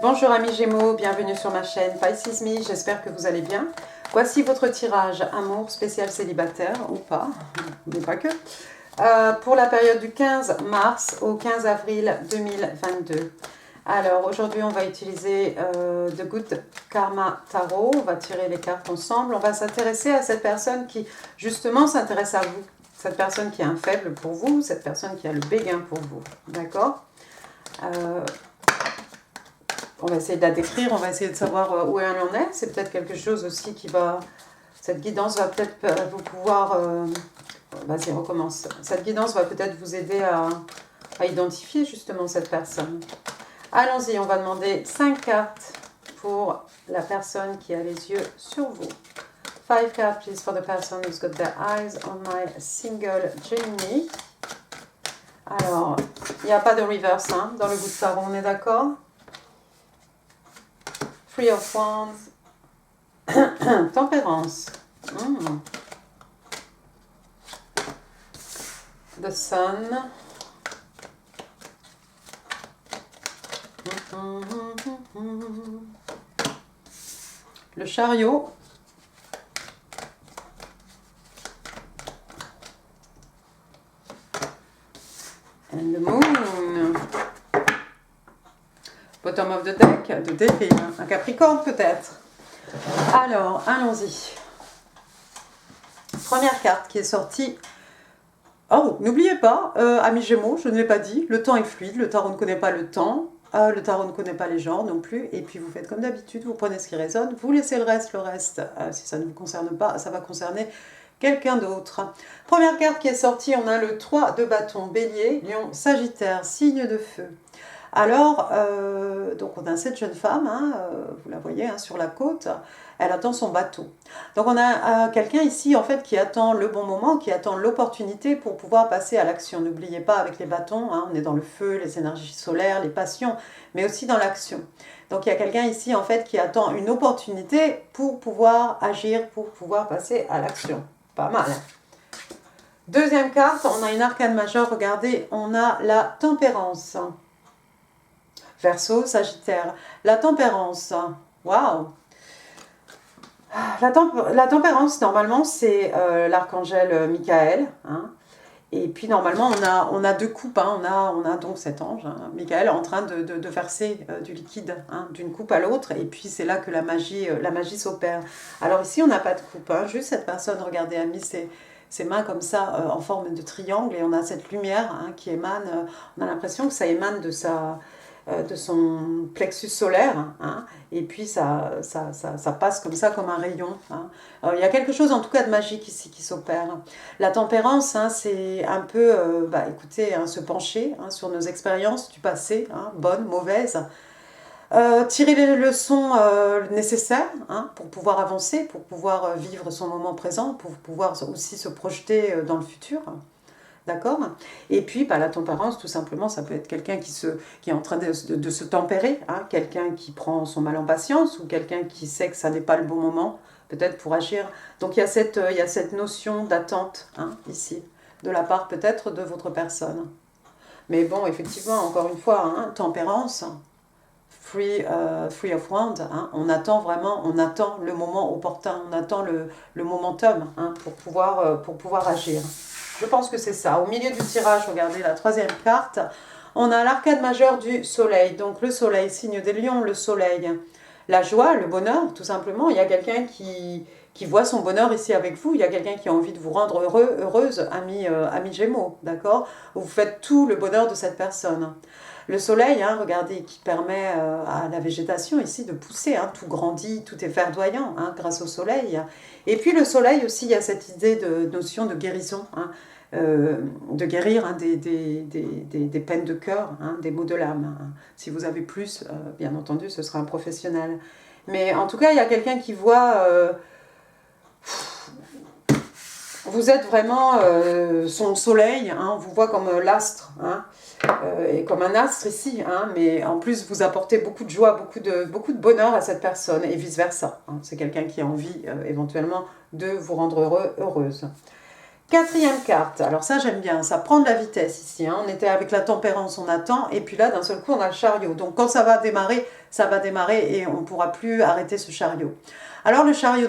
Bonjour amis Gémeaux, bienvenue sur ma chaîne Pisces Me, j'espère que vous allez bien. Voici votre tirage amour spécial célibataire, ou pas, mais pas que, pour la période du 15 mars au 15 avril 2022. Alors aujourd'hui on va utiliser The Good Karma Tarot, on va tirer les cartes ensemble, on va s'intéresser à cette personne qui justement s'intéresse à vous. Cette personne qui a un faible pour vous, cette personne qui a le béguin pour vous, d'accord? On va essayer de la décrire, on va essayer de savoir où elle en est. C'est peut-être quelque chose aussi qui va... Cette guidance va peut-être vous pouvoir... Vas-y, on recommence. Cette guidance va peut-être vous aider à identifier justement cette personne. Allons-y, on va demander 5 cartes pour la personne qui a les yeux sur vous. 5 cards, please, for the person who's got their eyes on my single Gemini. Alors, il n'y a pas de reverse hein, dans le bout de tarot, on est d'accord? Three of Wands, Tempérance, The Sun, le Chariot, and the Moon. Bottom of the deck, de Défi, un Capricorne peut-être. Alors, allons-y. Première carte qui est sortie. Oh, n'oubliez pas, amis Gémeaux, je ne l'ai pas dit, le temps est fluide, le tarot ne connaît pas le temps, le tarot ne connaît pas les genres non plus, et puis vous faites comme d'habitude, vous prenez ce qui résonne, vous laissez le reste, si ça ne vous concerne pas, ça va concerner quelqu'un d'autre. Première carte qui est sortie, on a le 3 de bâton, Bélier, Lion, Sagittaire, signe de feu. Alors, donc on a cette jeune femme, hein, vous la voyez hein, sur la côte, elle attend son bateau. Donc on a quelqu'un ici en fait qui attend le bon moment, qui attend l'opportunité pour pouvoir passer à l'action. N'oubliez pas avec les bâtons, hein, on est dans le feu, les énergies solaires, les passions, mais aussi dans l'action. Donc il y a quelqu'un ici en fait qui attend une opportunité pour pouvoir agir, pour pouvoir passer à l'action. Pas mal. Deuxième carte, on a une arcane majeure, regardez, on a la tempérance. Verseau, Sagittaire. La tempérance. Waouh! La tempérance, normalement, c'est l'archangel Michael. Hein, et puis, normalement, on a deux coupes. Hein, on a donc cet ange, hein, Michael, en train de verser du liquide hein, d'une coupe à l'autre. Et puis, c'est là que la magie s'opère. Alors ici, on n'a pas de coupe. Hein, juste cette personne, regardez, a mis ses mains comme ça, en forme de triangle. Et on a cette lumière hein, qui émane. On a l'impression que ça émane de son plexus solaire, hein, et puis ça passe comme ça, comme un rayon. Hein. Il y a quelque chose en tout cas de magique ici qui s'opère. La tempérance, hein, c'est un peu, écoutez, hein, se pencher hein, sur nos expériences du passé, hein, bonnes, mauvaises, tirer les leçons nécessaires hein, pour pouvoir avancer, pour pouvoir vivre son moment présent, pour pouvoir aussi se projeter dans le futur. D'accord? Et puis, la tempérance, tout simplement, ça peut être quelqu'un qui est en train de se tempérer, hein, quelqu'un qui prend son mal en patience ou quelqu'un qui sait que ça n'est pas le bon moment, peut-être pour agir. Donc, il y a cette notion d'attente, hein, ici, de la part peut-être de votre personne. Mais bon, effectivement, encore une fois, hein, tempérance, free of wands, hein, on attend le moment opportun, on attend le momentum hein, pour pouvoir agir. Je pense que c'est ça. Au milieu du tirage, regardez la troisième carte, on a l'arcade majeure du soleil. Donc le soleil, signe des lions, le soleil. La joie, le bonheur, tout simplement. Il y a quelqu'un qui voit son bonheur ici avec vous. Il y a quelqu'un qui a envie de vous rendre heureuse, ami Gémeaux, d'accord? Vous faites tout le bonheur de cette personne. Le soleil, hein, regardez, qui permet à la végétation ici de pousser, hein, tout grandit, tout est verdoyant hein, grâce au soleil. Et puis le soleil aussi, il y a cette idée de notion de guérison, hein, de guérir hein, des peines de cœur, hein, des maux de l'âme. Hein. Si vous avez plus, bien entendu, ce sera un professionnel. Mais en tout cas, il y a quelqu'un qui voit... vous êtes vraiment son soleil, hein, on vous voit comme l'astre, hein, et comme un astre ici, hein, mais en plus vous apportez beaucoup de joie, beaucoup de bonheur à cette personne, et vice versa. Hein, c'est quelqu'un qui a envie éventuellement de vous rendre heureuse. Quatrième carte, alors ça j'aime bien, ça prend de la vitesse ici, hein. On était avec la tempérance, on attend, et puis là d'un seul coup on a le chariot. Donc quand ça va démarrer et on ne pourra plus arrêter ce chariot. Alors le chariot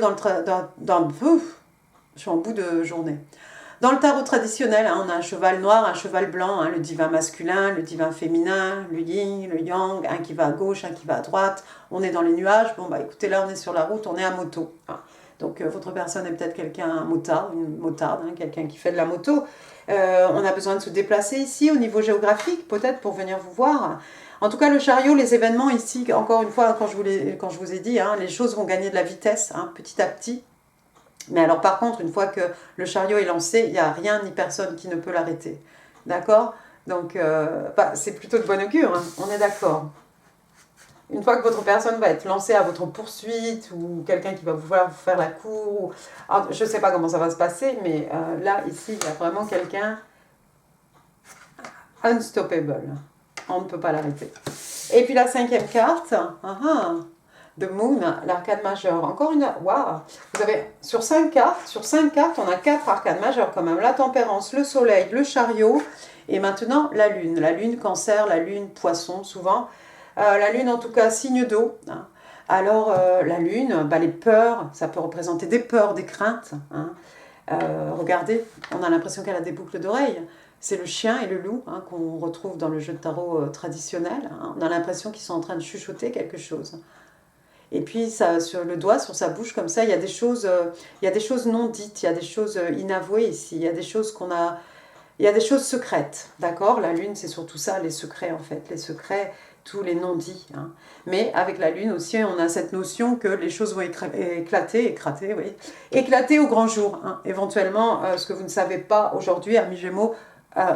je suis en bout de journée. Dans le tarot traditionnel, hein, on a un cheval noir, un cheval blanc, hein, le divin masculin, le divin féminin, le yin, le yang, un qui va à gauche, un qui va à droite. On est dans les nuages. Bon, bah écoutez, là on est sur la route, on est à moto. Hein. Donc votre personne est peut-être quelqu'un, un motard, une motarde, hein, quelqu'un qui fait de la moto. On a besoin de se déplacer ici au niveau géographique, peut-être pour venir vous voir. En tout cas, le chariot, les événements ici, encore une fois, quand je vous ai dit, hein, les choses vont gagner de la vitesse, hein, petit à petit. Mais alors par contre, une fois que le chariot est lancé, il n'y a rien ni personne qui ne peut l'arrêter. D'accord? Donc c'est plutôt de bon augure, hein, on est d'accord. Une fois que votre personne va être lancée à votre poursuite, ou quelqu'un qui va vouloir vous faire la cour, alors, je ne sais pas comment ça va se passer, mais là, ici, il y a vraiment quelqu'un unstoppable. On ne peut pas l'arrêter. Et puis la cinquième carte, The Moon, l'arcane majeur. Encore une... Waouh! Vous avez sur 5 cartes, on a 4 arcanes majeures quand même. La tempérance, le soleil, le chariot et maintenant la lune. La lune cancer, la lune poisson souvent. La lune en tout cas signe d'eau. Hein. Alors la lune, bah, les peurs, ça peut représenter des peurs, des craintes. Hein. Regardez, on a l'impression qu'elle a des boucles d'oreilles. C'est le chien et le loup hein, qu'on retrouve dans le jeu de tarot traditionnel. Hein. On a l'impression qu'ils sont en train de chuchoter quelque chose. Et puis ça, sur le doigt, sur sa bouche, comme ça, il y a des choses non dites, il y a des choses inavouées ici, il y a des choses il y a des choses secrètes, d'accord? La lune, c'est surtout ça, les secrets en fait, les secrets, tous les non-dits. Hein. Mais avec la lune aussi, on a cette notion que les choses vont éclater au grand jour. Hein. Éventuellement, ce que vous ne savez pas aujourd'hui, amis Gémeaux,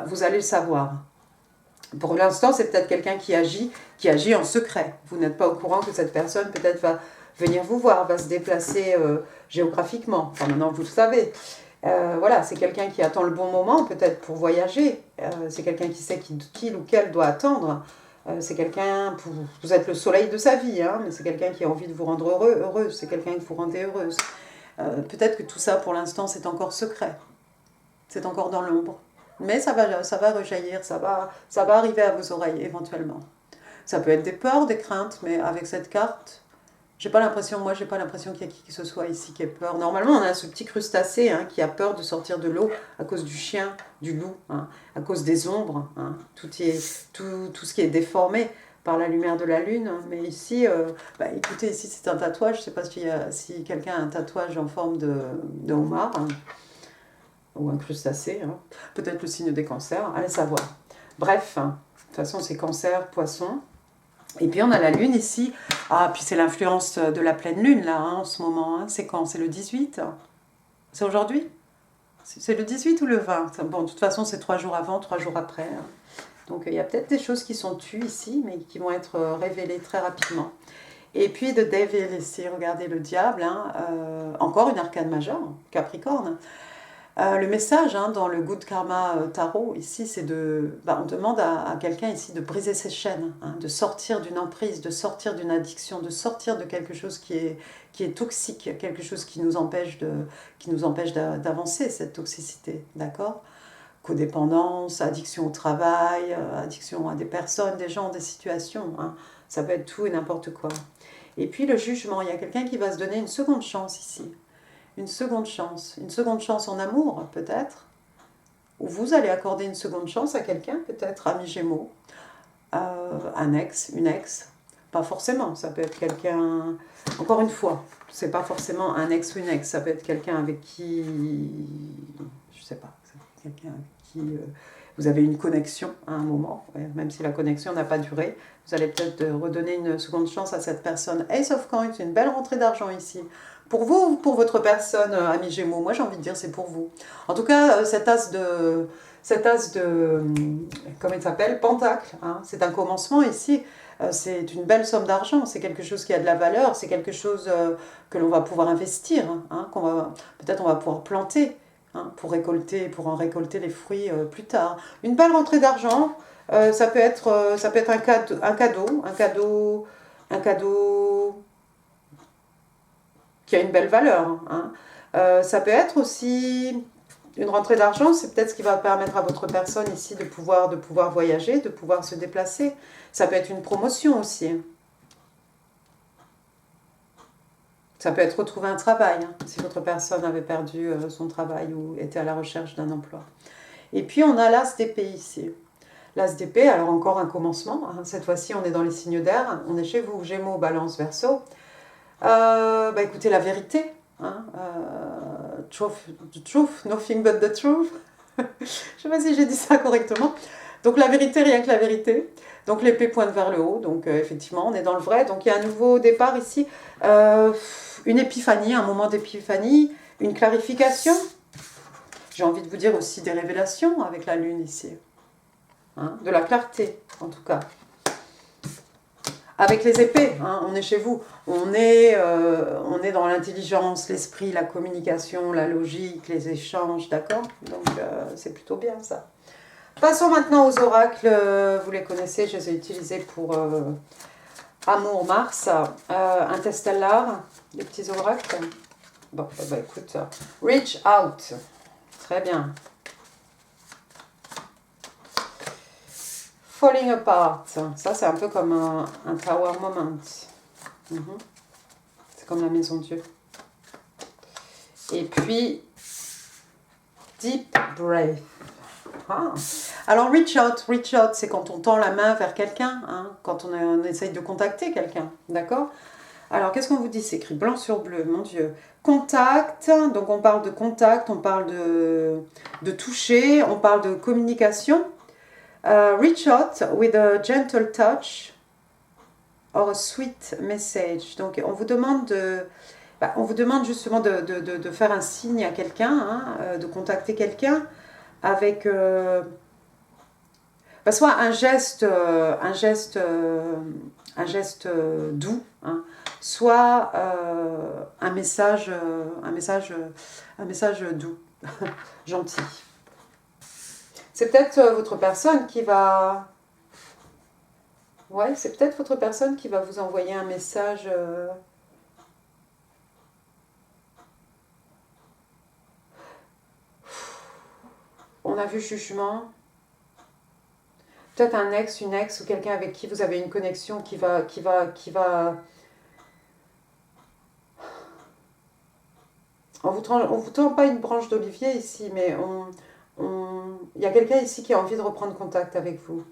vous allez le savoir. Pour l'instant, c'est peut-être quelqu'un qui agit en secret. Vous n'êtes pas au courant que cette personne peut-être va venir vous voir, va se déplacer géographiquement. Enfin, maintenant, vous le savez. Voilà, c'est quelqu'un qui attend le bon moment peut-être pour voyager. C'est quelqu'un qui sait qu'il ou qu'elle doit attendre. C'est quelqu'un, vous êtes le soleil de sa vie, hein, mais c'est quelqu'un qui a envie de vous rendre heureuse. C'est quelqu'un que vous rendez heureuse. Peut-être que tout ça, pour l'instant, c'est encore secret. C'est encore dans l'ombre. Mais ça va rejaillir, ça va arriver à vos oreilles éventuellement. Ça peut être des peurs, des craintes, mais avec cette carte, j'ai pas l'impression qu'il y a qui que ce soit ici qui ait peur. Normalement, on a ce petit crustacé hein, qui a peur de sortir de l'eau à cause du chien, du loup, hein, à cause des ombres, hein, tout ce qui est déformé par la lumière de la lune. Mais ici, écoutez, ici c'est un tatouage, je sais pas si quelqu'un a un tatouage en forme de homard. Hein, ou un crustacé, hein. Peut-être le signe des cancers, allez savoir. Bref, hein, de toute façon c'est cancer, poisson. Et puis on a la lune ici. Ah, puis c'est l'influence de la pleine lune là, hein, en ce moment. Hein. C'est quand? C'est le 18? C'est aujourd'hui? C'est le 18 ou le 20? Bon, de toute façon c'est 3 jours avant, 3 jours après. Hein. Donc il y a peut-être des choses qui sont tues ici, mais qui vont être révélées très rapidement. Et puis The Devil ici, regardez le diable, hein, encore une arcane majeure, Capricorne. Le message hein, dans le Good Karma Tarot, ici, c'est on demande à quelqu'un ici de briser ses chaînes, hein, de sortir d'une emprise, de sortir d'une addiction, de sortir de quelque chose qui est toxique, quelque chose qui nous empêche d'avancer, cette toxicité, d'accord? Codépendance, addiction au travail, addiction à des personnes, des gens, des situations, hein, ça peut être tout et n'importe quoi. Et puis le jugement, il y a quelqu'un qui va se donner une seconde chance ici. Une seconde chance en amour peut-être, ou vous allez accorder une seconde chance à quelqu'un peut-être, ami Gémeaux, un ex, une ex, pas forcément, ça peut être quelqu'un, encore une fois, c'est pas forcément un ex ou une ex, ça peut être quelqu'un avec qui, je sais pas, quelqu'un avec qui vous avez une connexion à un moment, ouais, même si la connexion n'a pas duré, vous allez peut-être redonner une seconde chance à cette personne. Ace of Coins, une belle rentrée d'argent ici. Pour vous ou pour votre personne, ami Gémeaux? Moi, j'ai envie de dire c'est pour vous. En tout cas, cet as de comment il s'appelle? Pentacle. Hein, c'est un commencement ici. C'est une belle somme d'argent. C'est quelque chose qui a de la valeur. C'est quelque chose que l'on va pouvoir investir. Hein, peut-être on va pouvoir planter hein, pour en récolter les fruits plus tard. Une belle rentrée d'argent. Ça peut être un cadeau qui a une belle valeur. Hein. Ça peut être aussi Une rentrée d'argent, c'est peut-être ce qui va permettre à votre personne ici de pouvoir voyager, de pouvoir se déplacer. Ça peut être une promotion aussi. Ça peut être retrouver un travail, hein, si votre personne avait perdu son travail ou était à la recherche d'un emploi. Et puis on a l'As d'épée ici. L'As d'épée, alors encore un commencement. Hein. Cette fois-ci, on est dans les signes d'air. On est chez vous, Gémeaux, Balance, Verseau. Écoutez, la vérité. Hein, the truth, nothing but the truth. Je ne sais pas si j'ai dit ça correctement. Donc la vérité, rien que la vérité. Donc l'épée pointe vers le haut. Donc effectivement, on est dans le vrai. Donc il y a un nouveau départ ici. Une épiphanie, un moment d'épiphanie, une clarification. J'ai envie de vous dire aussi des révélations avec la lune ici. Hein, de la clarté, en tout cas. Avec les épées, hein, on est chez vous. On est dans l'intelligence, l'esprit, la communication, la logique, les échanges, d'accord? Donc c'est plutôt bien ça. Passons maintenant aux oracles. Vous les connaissez, je les ai utilisés pour Amour, Mars, Interstellar, les petits oracles. Bon, écoute, Reach Out. Très bien. Falling Apart. Ça, c'est un peu comme un Tower Moment. C'est comme la maison de Dieu. Et puis, Deep Breath. Ah. Alors, reach out, c'est quand on tend la main vers quelqu'un, hein, quand on essaye de contacter quelqu'un, d'accord? Alors, qu'est-ce qu'on vous dit? C'est écrit blanc sur bleu, mon Dieu. Contact, donc on parle de contact, on parle de toucher, on parle de communication. Reach out with a gentle touch or a sweet message. Donc, on vous demande justement de faire un signe à quelqu'un, hein, de contacter quelqu'un avec soit un geste doux, hein, soit un message doux, gentil. C'est peut-être votre personne qui va... Ouais, c'est peut-être votre personne qui va vous envoyer un message... On a vu jugement. Peut-être un ex, une ex ou quelqu'un avec qui vous avez une connexion qui va... On vous tend pas une branche d'olivier ici, mais il y a quelqu'un ici qui a envie de reprendre contact avec vous.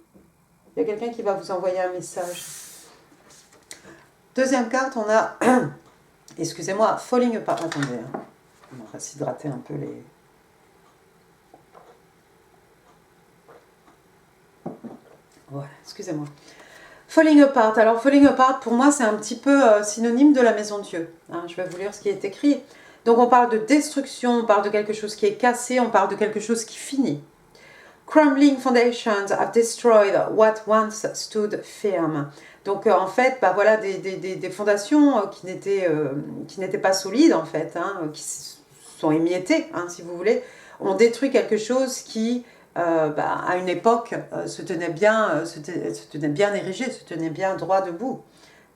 Il y a quelqu'un qui va vous envoyer un message. Deuxième carte, on a... Excusez-moi, Falling Apart. Attendez, hein. On va s'hydrater un peu les... Voilà, excusez-moi. Falling Apart. Alors, Falling Apart, pour moi, c'est un petit peu synonyme de la maison de Dieu. Hein, je vais vous lire ce qui est écrit. Donc, on parle de destruction, on parle de quelque chose qui est cassé, on parle de quelque chose qui finit. Crumbling foundations have destroyed what once stood firm. Donc, en fait, voilà, des fondations qui n'étaient pas solides, en fait, hein, qui sont émiettées, hein, si vous voulez, ont détruit quelque chose qui... à une époque, se tenait bien érigé, se tenait bien droit debout.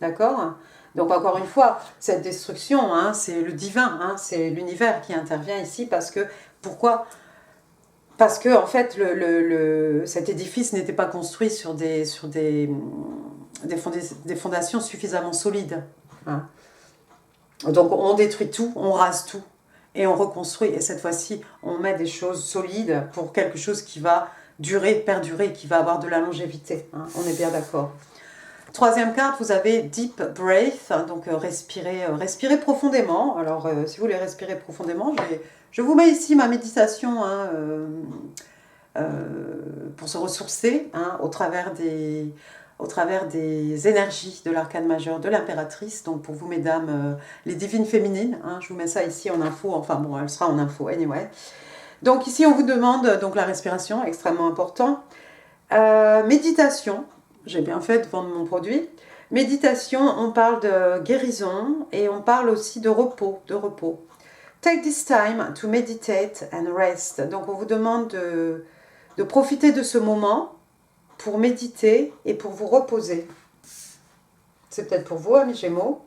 D'accord? Donc encore une fois, cette destruction, hein, c'est le divin, hein, c'est l'univers qui intervient ici parce que, pourquoi? Parce que en fait, cet édifice n'était pas construit sur des fondations suffisamment solides. Hein. Donc on détruit tout, on rase tout. Et on reconstruit, et cette fois-ci, on met des choses solides pour quelque chose qui va durer, perdurer, qui va avoir de la longévité. Hein, on est bien d'accord. Troisième carte, vous avez Deep Breath, donc respirez profondément. Alors, si vous voulez respirer profondément, je vous mets ici ma méditation hein, pour se ressourcer hein, au travers des énergies de l'arcane majeur de l'impératrice. Donc pour vous mesdames, les divines féminines, hein, je vous mets ça ici en info, enfin bon, elle sera en info, anyway. Donc ici on vous demande donc la respiration, extrêmement important. Méditation, j'ai bien fait de vendre mon produit. Méditation, on parle de guérison et on parle aussi de repos, Take this time to meditate and rest. Donc on vous demande de profiter de ce moment pour méditer et pour vous reposer. C'est peut-être pour vous, amis Gémeaux.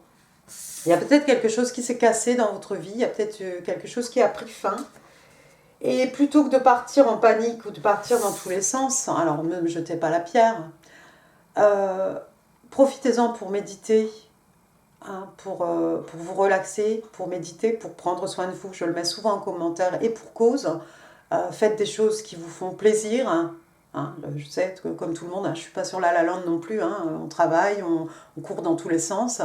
Il y a peut-être quelque chose qui s'est cassé dans votre vie, il y a peut-être quelque chose qui a pris fin. Et plutôt que de partir en panique ou de partir dans tous les sens, alors ne me jetez pas la pierre, profitez-en pour méditer, hein, pour vous relaxer, pour méditer, pour prendre soin de vous. Je le mets souvent en commentaire et pour cause. Faites des choses qui vous font plaisir. Hein. Je sais que comme tout le monde, hein, je ne suis pas sur la lande non plus. Hein, on travaille, on court dans tous les sens.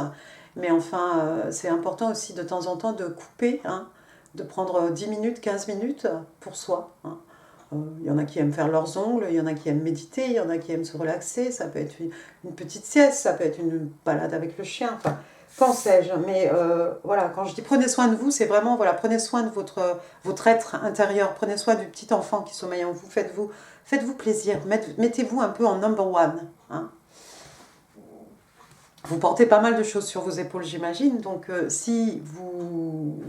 Mais enfin, c'est important aussi de temps en temps de couper, hein, de prendre 10 minutes, 15 minutes pour soi. Hein. Il y en a qui aiment faire leurs ongles, il y en a qui aiment méditer, il y en a qui aiment se relaxer. Ça peut être une petite sieste, ça peut être une balade avec le chien. Enfin, qu'en sais-je, mais voilà, quand je dis prenez soin de vous, c'est vraiment, voilà, prenez soin de votre être intérieur, prenez soin du petit enfant qui sommeille en vous, faites-vous plaisir, mettez-vous un peu en number one. Hein. Vous portez pas mal de choses sur vos épaules, j'imagine, donc si vous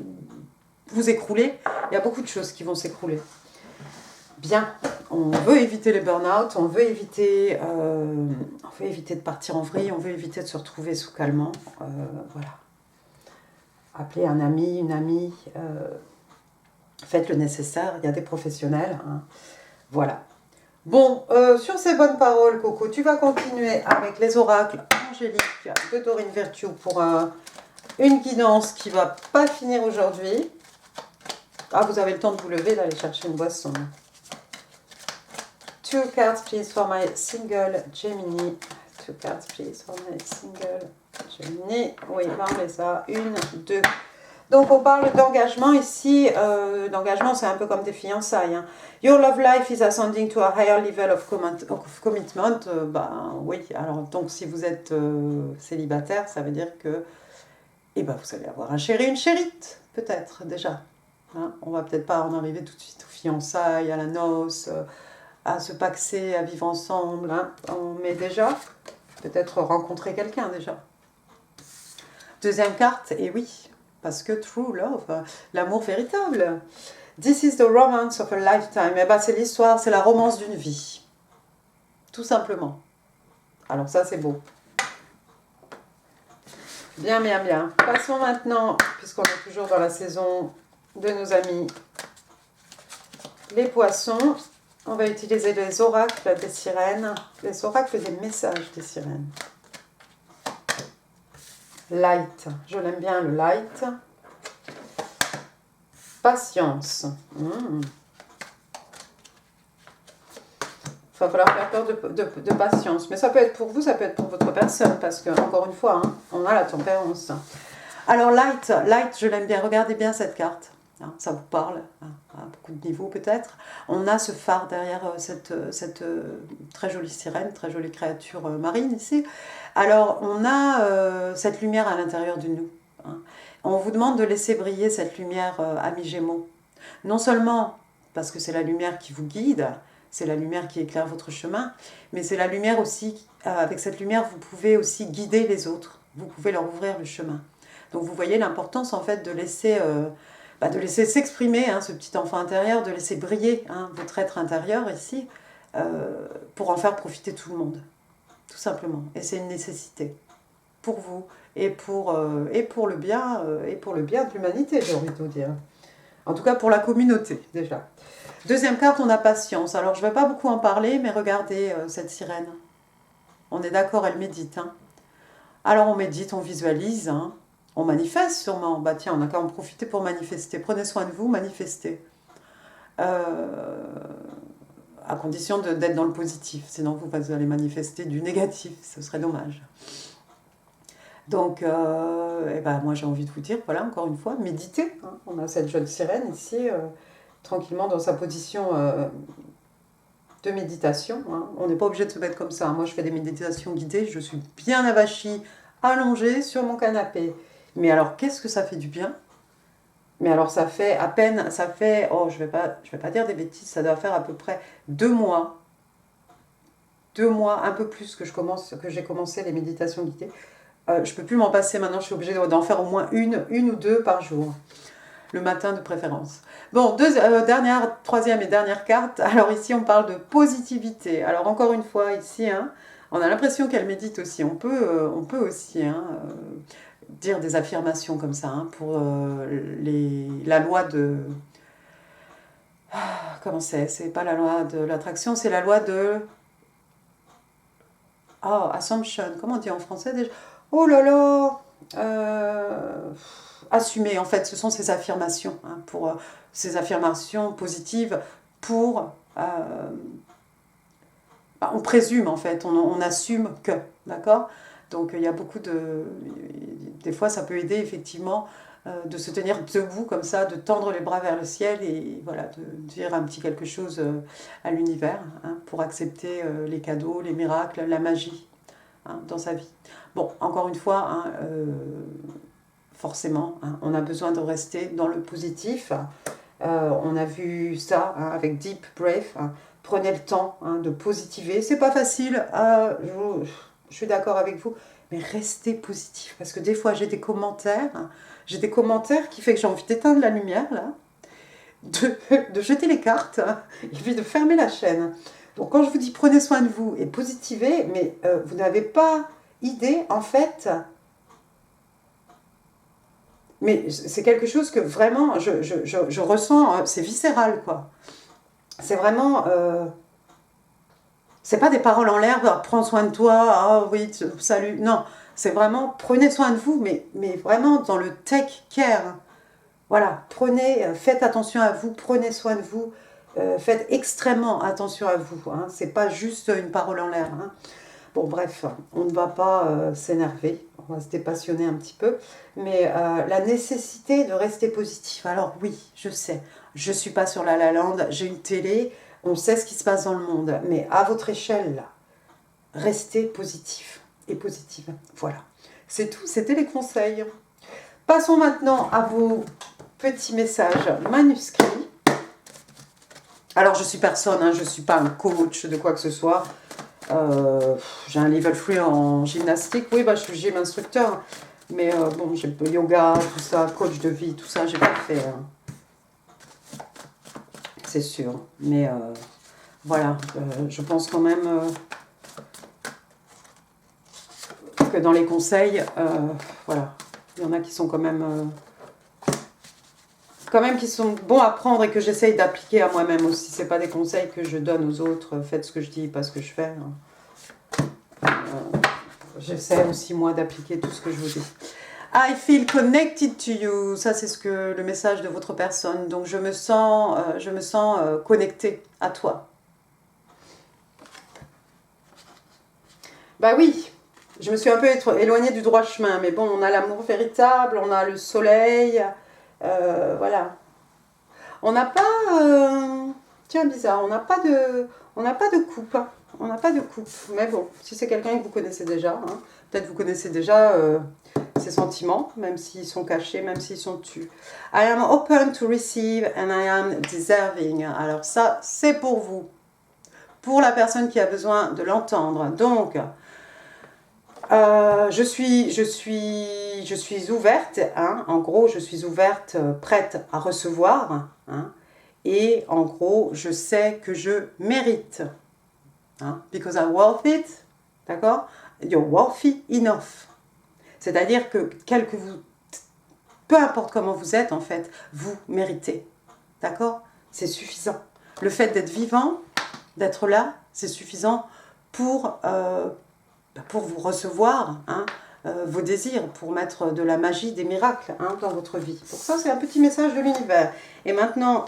vous écroulez, il y a beaucoup de choses qui vont s'écrouler. Bien, on veut éviter les burn-out, on veut éviter de partir en vrille, on veut éviter de se retrouver sous calmant. Voilà. Appelez un ami, une amie, faites le nécessaire, il y a des professionnels. Hein. Voilà. Bon, sur ces bonnes paroles, Coco, tu vas continuer avec les oracles angéliques de Dorine Virtue pour une guidance qui ne va pas finir aujourd'hui. Ah, vous avez le temps de vous lever, d'aller chercher une boisson. 2 cards, please, for my single Gemini. 2 cards, please, for my single Gemini. Oui, parlez ça. 1, 2. Donc, on parle d'engagement ici. D'engagement, c'est un peu comme des fiançailles. Hein. Your love life is ascending to a higher level of commitment. Oui, alors, donc, si vous êtes célibataire, ça veut dire que vous allez avoir un chéri, une chérite, peut-être, déjà. Hein. On va peut-être pas en arriver tout de suite aux fiançailles, à la noce, à se paxer, à vivre ensemble. Hein. Mais déjà, peut-être rencontrer quelqu'un, déjà. Deuxième carte, et oui, parce que true love, l'amour véritable. This is the romance of a lifetime. C'est l'histoire, c'est la romance d'une vie. Tout simplement. Alors ça, c'est beau. Bien, bien, bien. Passons maintenant, puisqu'on est toujours dans la saison de nos amis, les poissons. On va utiliser les oracles des sirènes, les oracles des messages des sirènes. Light, je l'aime bien le light. Patience. Il va falloir faire peur de patience. Mais ça peut être pour vous, ça peut être pour votre personne. Parce que, encore une fois, hein, on a la tempérance. Alors, light, je l'aime bien. Regardez bien cette carte. Hein, ça vous parle, hein, à beaucoup de niveaux peut-être. On a ce phare derrière cette très jolie sirène, très jolie créature marine ici. Alors, on a cette lumière à l'intérieur de nous. Hein. On vous demande de laisser briller cette lumière, amis Gémeaux. Non seulement parce que c'est la lumière qui vous guide, c'est la lumière qui éclaire votre chemin, mais c'est la lumière aussi, avec cette lumière, vous pouvez aussi guider les autres. Vous pouvez leur ouvrir le chemin. Donc, vous voyez l'importance, en fait, de laisser s'exprimer, hein, ce petit enfant intérieur, de laisser briller, hein, votre être intérieur ici, pour en faire profiter tout le monde, tout simplement. Et c'est une nécessité pour vous et pour le bien de l'humanité, j'ai envie de vous dire. En tout cas pour la communauté déjà. Deuxième carte, on a patience. Alors je ne vais pas beaucoup en parler, mais regardez cette sirène. On est d'accord, elle médite. Hein. Alors on médite, on visualise. Hein. On manifeste sûrement. Bah tiens, on n'a qu'à en profiter pour manifester. Prenez soin de vous, manifestez. À condition d'être dans le positif. Sinon, vous allez manifester du négatif. Ce serait dommage. Donc, moi j'ai envie de vous dire, voilà, encore une fois, méditez. Hein. On a cette jeune sirène ici, tranquillement dans sa position de méditation. Hein. On n'est pas obligé de se mettre comme ça. Hein. Moi je fais des méditations guidées, je suis bien avachie, allongée sur mon canapé. Mais alors, qu'est-ce que ça fait du bien? Mais alors, ça fait à peine, je vais pas dire des bêtises, ça doit faire à peu près 2 mois. 2 mois, un peu plus que j'ai commencé les méditations guidées. Je ne peux plus m'en passer maintenant, je suis obligée d'en faire au moins une ou deux par jour. Le matin de préférence. Bon, troisième et dernière carte. Alors ici, on parle de positivité. Alors encore une fois, ici, hein, on a l'impression qu'elle médite aussi. On peut aussi dire des affirmations comme ça hein, pour la loi de... comment c'est pas la loi de l'attraction, c'est la loi de... Oh, assumption, comment on dit en français déjà? Oh là là assumer, en fait, ce sont ces affirmations, hein, ces affirmations positives pour... on présume, en fait, on assume que, d'accord? Donc, il y a beaucoup de... Des fois, ça peut aider, effectivement, de se tenir debout comme ça, de tendre les bras vers le ciel et voilà, de dire un petit quelque chose à l'univers, hein, pour accepter les cadeaux, les miracles, la magie, hein, dans sa vie. Bon, encore une fois, hein, forcément, hein, on a besoin de rester dans le positif. On a vu ça, hein, avec Deep Breath. Hein. Prenez le temps, hein, de positiver. C'est pas facile, je suis d'accord avec vous, mais restez positif. Parce que des fois, j'ai des commentaires, hein, qui fait que j'ai envie d'éteindre la lumière, là, de jeter les cartes, hein, et puis de fermer la chaîne. Donc quand je vous dis prenez soin de vous et positivez, mais vous n'avez pas idée, en fait... Mais c'est quelque chose que vraiment, je ressens, c'est viscéral, quoi. C'est vraiment... c'est pas des paroles en l'air, prends soin de toi, oh oui, salut. Non, c'est vraiment, prenez soin de vous, mais vraiment dans le take care. Voilà, faites attention à vous, prenez soin de vous, faites extrêmement attention à vous. Hein. C'est pas juste une parole en l'air. Hein. Bon, bref, on ne va pas s'énerver, on va se dépassionner un petit peu, mais la nécessité de rester positif. Alors oui, je sais, je ne suis pas sur La La Land, j'ai une télé, on sait ce qui se passe dans le monde, mais à votre échelle, là, restez positif et positive. Voilà, c'est tout, c'était les conseils. Passons maintenant à vos petits messages manuscrits. Alors, je suis personne, hein, je ne suis pas un coach de quoi que ce soit. J'ai un level 3 en gymnastique. Oui, je suis gym instructeur. Mais bon, j'ai le yoga, tout ça, coach de vie, tout ça, j'ai pas fait. Hein. C'est sûr. Mais voilà, je pense quand même que dans les conseils, voilà, il y en a qui sont quand même qui sont bons à prendre et que j'essaye d'appliquer à moi-même aussi. C'est pas des conseils que je donne aux autres, faites ce que je dis, pas ce que je fais. J'essaie aussi moi d'appliquer tout ce que je vous dis. I feel connected to you, ça c'est le message de votre personne. Donc je me sens connectée à toi. Bah oui, je me suis un peu éloignée du droit chemin, mais bon, on a l'amour véritable, on a le soleil. Voilà. On n'a pas... tiens, bizarre, on n'a pas de coupe. Hein. On n'a pas de coupe. Mais bon, si c'est quelqu'un que vous connaissez déjà, hein, peut-être vous connaissez déjà ses sentiments, même s'ils sont cachés, même s'ils sont tus. I am open to receive and I am deserving. Alors ça, c'est pour vous. Pour la personne qui a besoin de l'entendre. Donc... je suis ouverte, hein, en gros, je suis ouverte, prête à recevoir, hein, et en gros, je sais que je mérite, hein, because I'm worth it, d'accord? You're worthy enough. C'est-à-dire que, peu importe comment vous êtes, en fait, vous méritez, d'accord? C'est suffisant. Le fait d'être vivant, d'être là, c'est suffisant pour vous recevoir, hein, vos désirs, pour mettre de la magie, des miracles, hein, dans votre vie. Donc ça, c'est un petit message de l'univers. Et maintenant,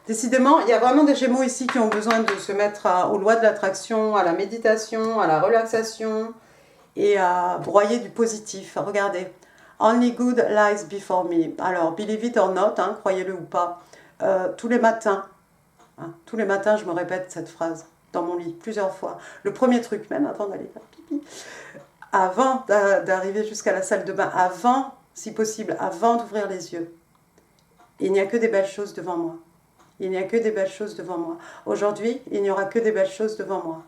décidément, il y a vraiment des Gémeaux ici qui ont besoin de se mettre aux lois de l'attraction, à la méditation, à la relaxation et à broyer du positif. Regardez. Only good lies before me. Alors, believe it or not, hein, croyez-le ou pas, tous les matins, je me répète cette phrase dans mon lit plusieurs fois. Le premier truc, même avant d'aller faire pipi, avant d'arriver jusqu'à la salle de bain, avant, si possible, avant d'ouvrir les yeux. Il n'y a que des belles choses devant moi. Il n'y a que des belles choses devant moi. Aujourd'hui, il n'y aura que des belles choses devant moi.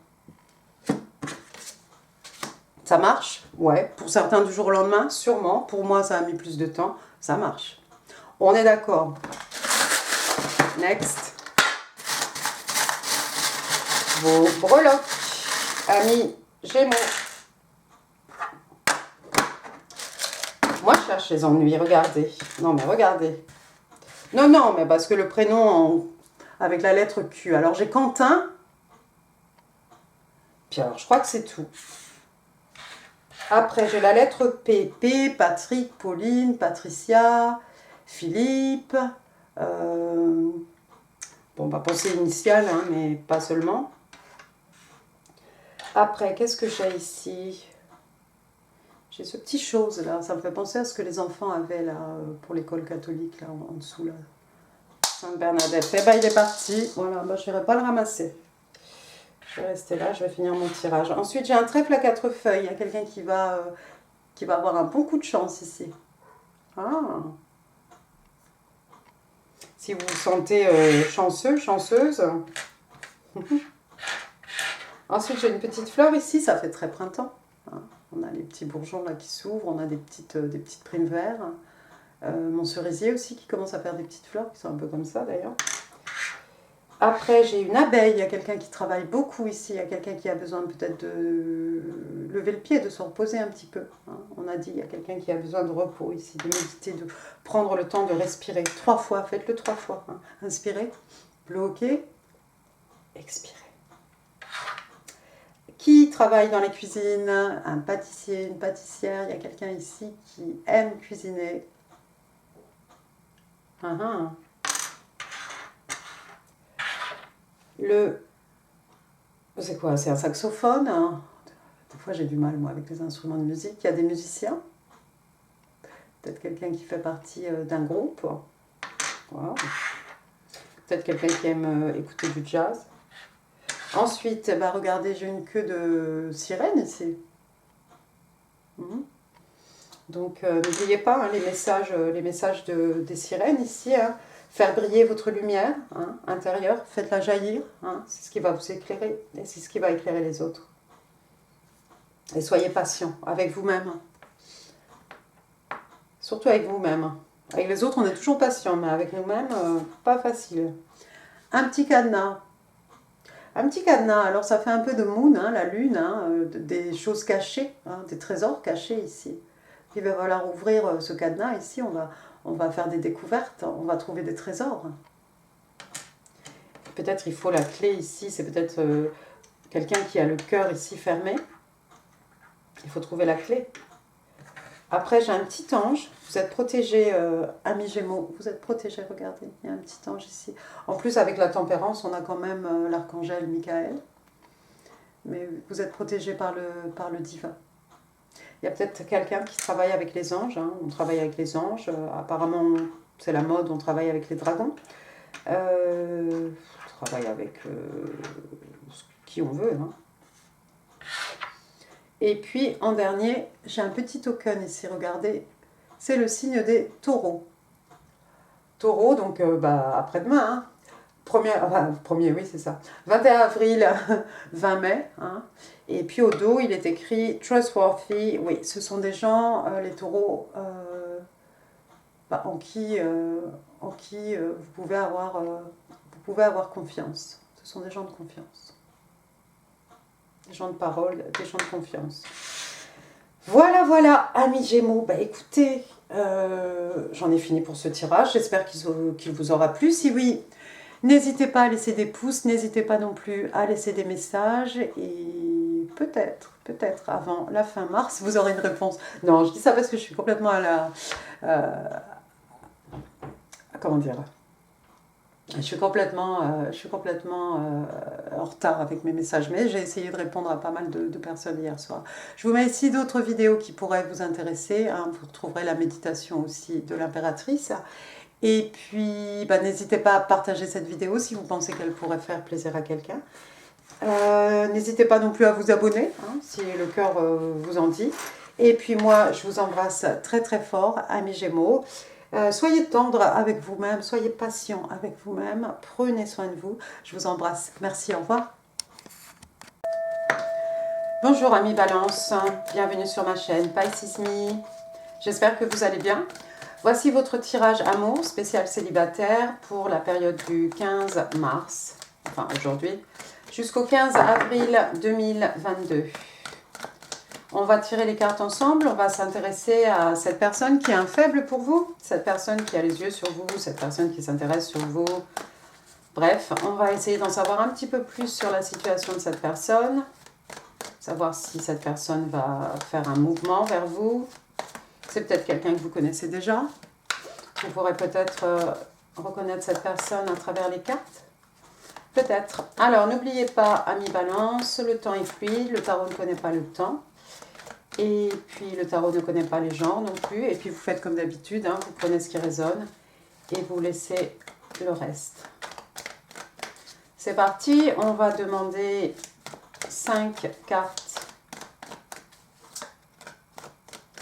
Ça marche? Ouais. Pour certains du jour au lendemain, sûrement. Pour moi, ça a mis plus de temps. Ça marche. On est d'accord. Next. Vos breloques, amis Gémeaux. Moi, je cherche les ennuis, regardez. Non, mais regardez. Non, mais parce que le prénom avec la lettre Q. Alors j'ai Quentin, puis alors je crois que c'est tout. Après j'ai la lettre P. P, Patrick, Pauline, Patricia, Philippe. Bon, on va penser initial, hein, mais pas seulement. Après, qu'est-ce que j'ai ici? J'ai ce petit chose là, ça me fait penser à ce que les enfants avaient là pour l'école catholique, là en dessous là. Sainte Bernadette. Eh ben il est parti. Voilà, bah, je n'irai pas le ramasser. Je vais rester là, je vais finir mon tirage. Ensuite, j'ai un trèfle à 4 feuilles. Il y a quelqu'un qui va avoir un bon coup de chance ici. Ah. Si vous vous sentez chanceux, chanceuse. Ensuite, j'ai une petite fleur ici, ça fait très printemps. Hein. On a les petits bourgeons là qui s'ouvrent, on a des petites primes verts. Mon cerisier aussi qui commence à faire des petites fleurs qui sont un peu comme ça d'ailleurs. Après, j'ai une abeille, il y a quelqu'un qui travaille beaucoup ici, il y a quelqu'un qui a besoin peut-être de lever le pied, de se reposer un petit peu. Hein. On a dit, il y a quelqu'un qui a besoin de repos ici, de méditer, de prendre le temps de respirer. 3 fois, faites-le 3 fois. Hein. Inspirez, bloquez, expirez. Qui travaille dans la cuisine? Un pâtissier, une pâtissière, il y a quelqu'un ici qui aime cuisiner. C'est quoi? C'est un saxophone. Hein. Des fois, j'ai du mal, moi, avec les instruments de musique. Il y a des musiciens. Peut-être quelqu'un qui fait partie d'un groupe. Wow. Peut-être quelqu'un qui aime écouter du jazz. Ensuite, bah, regardez, j'ai une queue de sirène ici. Donc, n'oubliez pas hein, les messages des sirènes ici. Hein. Faire briller votre lumière hein, intérieure, faites-la jaillir. Hein, c'est ce qui va vous éclairer et c'est ce qui va éclairer les autres. Et soyez patient avec vous-même. Surtout avec vous-même. Avec les autres, on est toujours patient, mais avec nous-mêmes, pas facile. Un petit cadenas. Un petit cadenas, alors ça fait un peu de moon, hein, la lune, hein, des choses cachées, hein, des trésors cachés ici. Il va falloir ouvrir ce cadenas ici, on va faire des découvertes, on va trouver des trésors. Peut-être il faut la clé ici, c'est peut-être quelqu'un qui a le cœur ici fermé. Il faut trouver la clé. Après, j'ai un petit ange. Vous êtes protégés, amis Gémeaux. Vous êtes protégés, regardez. Il y a un petit ange ici. En plus, avec la tempérance, on a quand même l'archange Michael. Mais vous êtes protégés par le divin. Il y a peut-être quelqu'un qui travaille avec les anges. Hein. On travaille avec les anges. Apparemment, c'est la mode, on travaille avec les dragons. On travaille avec qui on veut. Hein. Et puis, en dernier, j'ai un petit token ici, regardez. C'est le signe des taureaux. Taureau, donc après-demain. Hein. Premier, oui, c'est ça. 21 avril, 20 mai. Hein. Et puis au dos, il est écrit Trustworthy. Oui, ce sont des gens, les taureaux, en qui vous pouvez avoir confiance. Ce sont des gens de confiance. Des gens de parole, des gens de confiance. Voilà, amis Gémeaux. Bah écoutez, j'en ai fini pour ce tirage. J'espère qu'il vous aura plu. Si oui, n'hésitez pas à laisser des pouces. N'hésitez pas non plus à laisser des messages. Et peut-être, avant la fin mars, vous aurez une réponse. Non, je dis ça parce que je suis complètement à la... comment dire ? Je suis complètement en retard avec mes messages, mais j'ai essayé de répondre à pas mal de personnes hier soir. Je vous mets ici d'autres vidéos qui pourraient vous intéresser. Hein. Vous retrouverez la méditation aussi de l'impératrice. Et puis, n'hésitez pas à partager cette vidéo si vous pensez qu'elle pourrait faire plaisir à quelqu'un. N'hésitez pas non plus à vous abonner, hein, si le cœur vous en dit. Et puis moi, je vous embrasse très très fort, amis Gémeaux. Soyez tendres avec vous-même, soyez patient avec vous-même, prenez soin de vous. Je vous embrasse. Merci, au revoir. Bonjour amis Balance, bienvenue sur ma chaîne Pisces Me. J'espère que vous allez bien. Voici votre tirage amour spécial célibataire pour la période du 15 mars, enfin aujourd'hui, jusqu'au 15 avril 2022. On va tirer les cartes ensemble, on va s'intéresser à cette personne qui est un faible pour vous, cette personne qui a les yeux sur vous, cette personne qui s'intéresse sur vous Bref, on va essayer d'en savoir un petit peu plus sur la situation de cette personne. Savoir si cette personne va faire un mouvement vers vous. C'est peut-être quelqu'un que vous connaissez déjà. Vous pourrez peut-être reconnaître cette personne à travers les cartes. Peut-être. Alors, n'oubliez pas, amis Balance, le temps est fluide, le tarot ne connaît pas le temps. Et puis, le tarot ne connaît pas les genres non plus. Et puis, vous faites comme d'habitude, hein, vous prenez ce qui résonne et vous laissez le reste. C'est parti, on va demander 5 cartes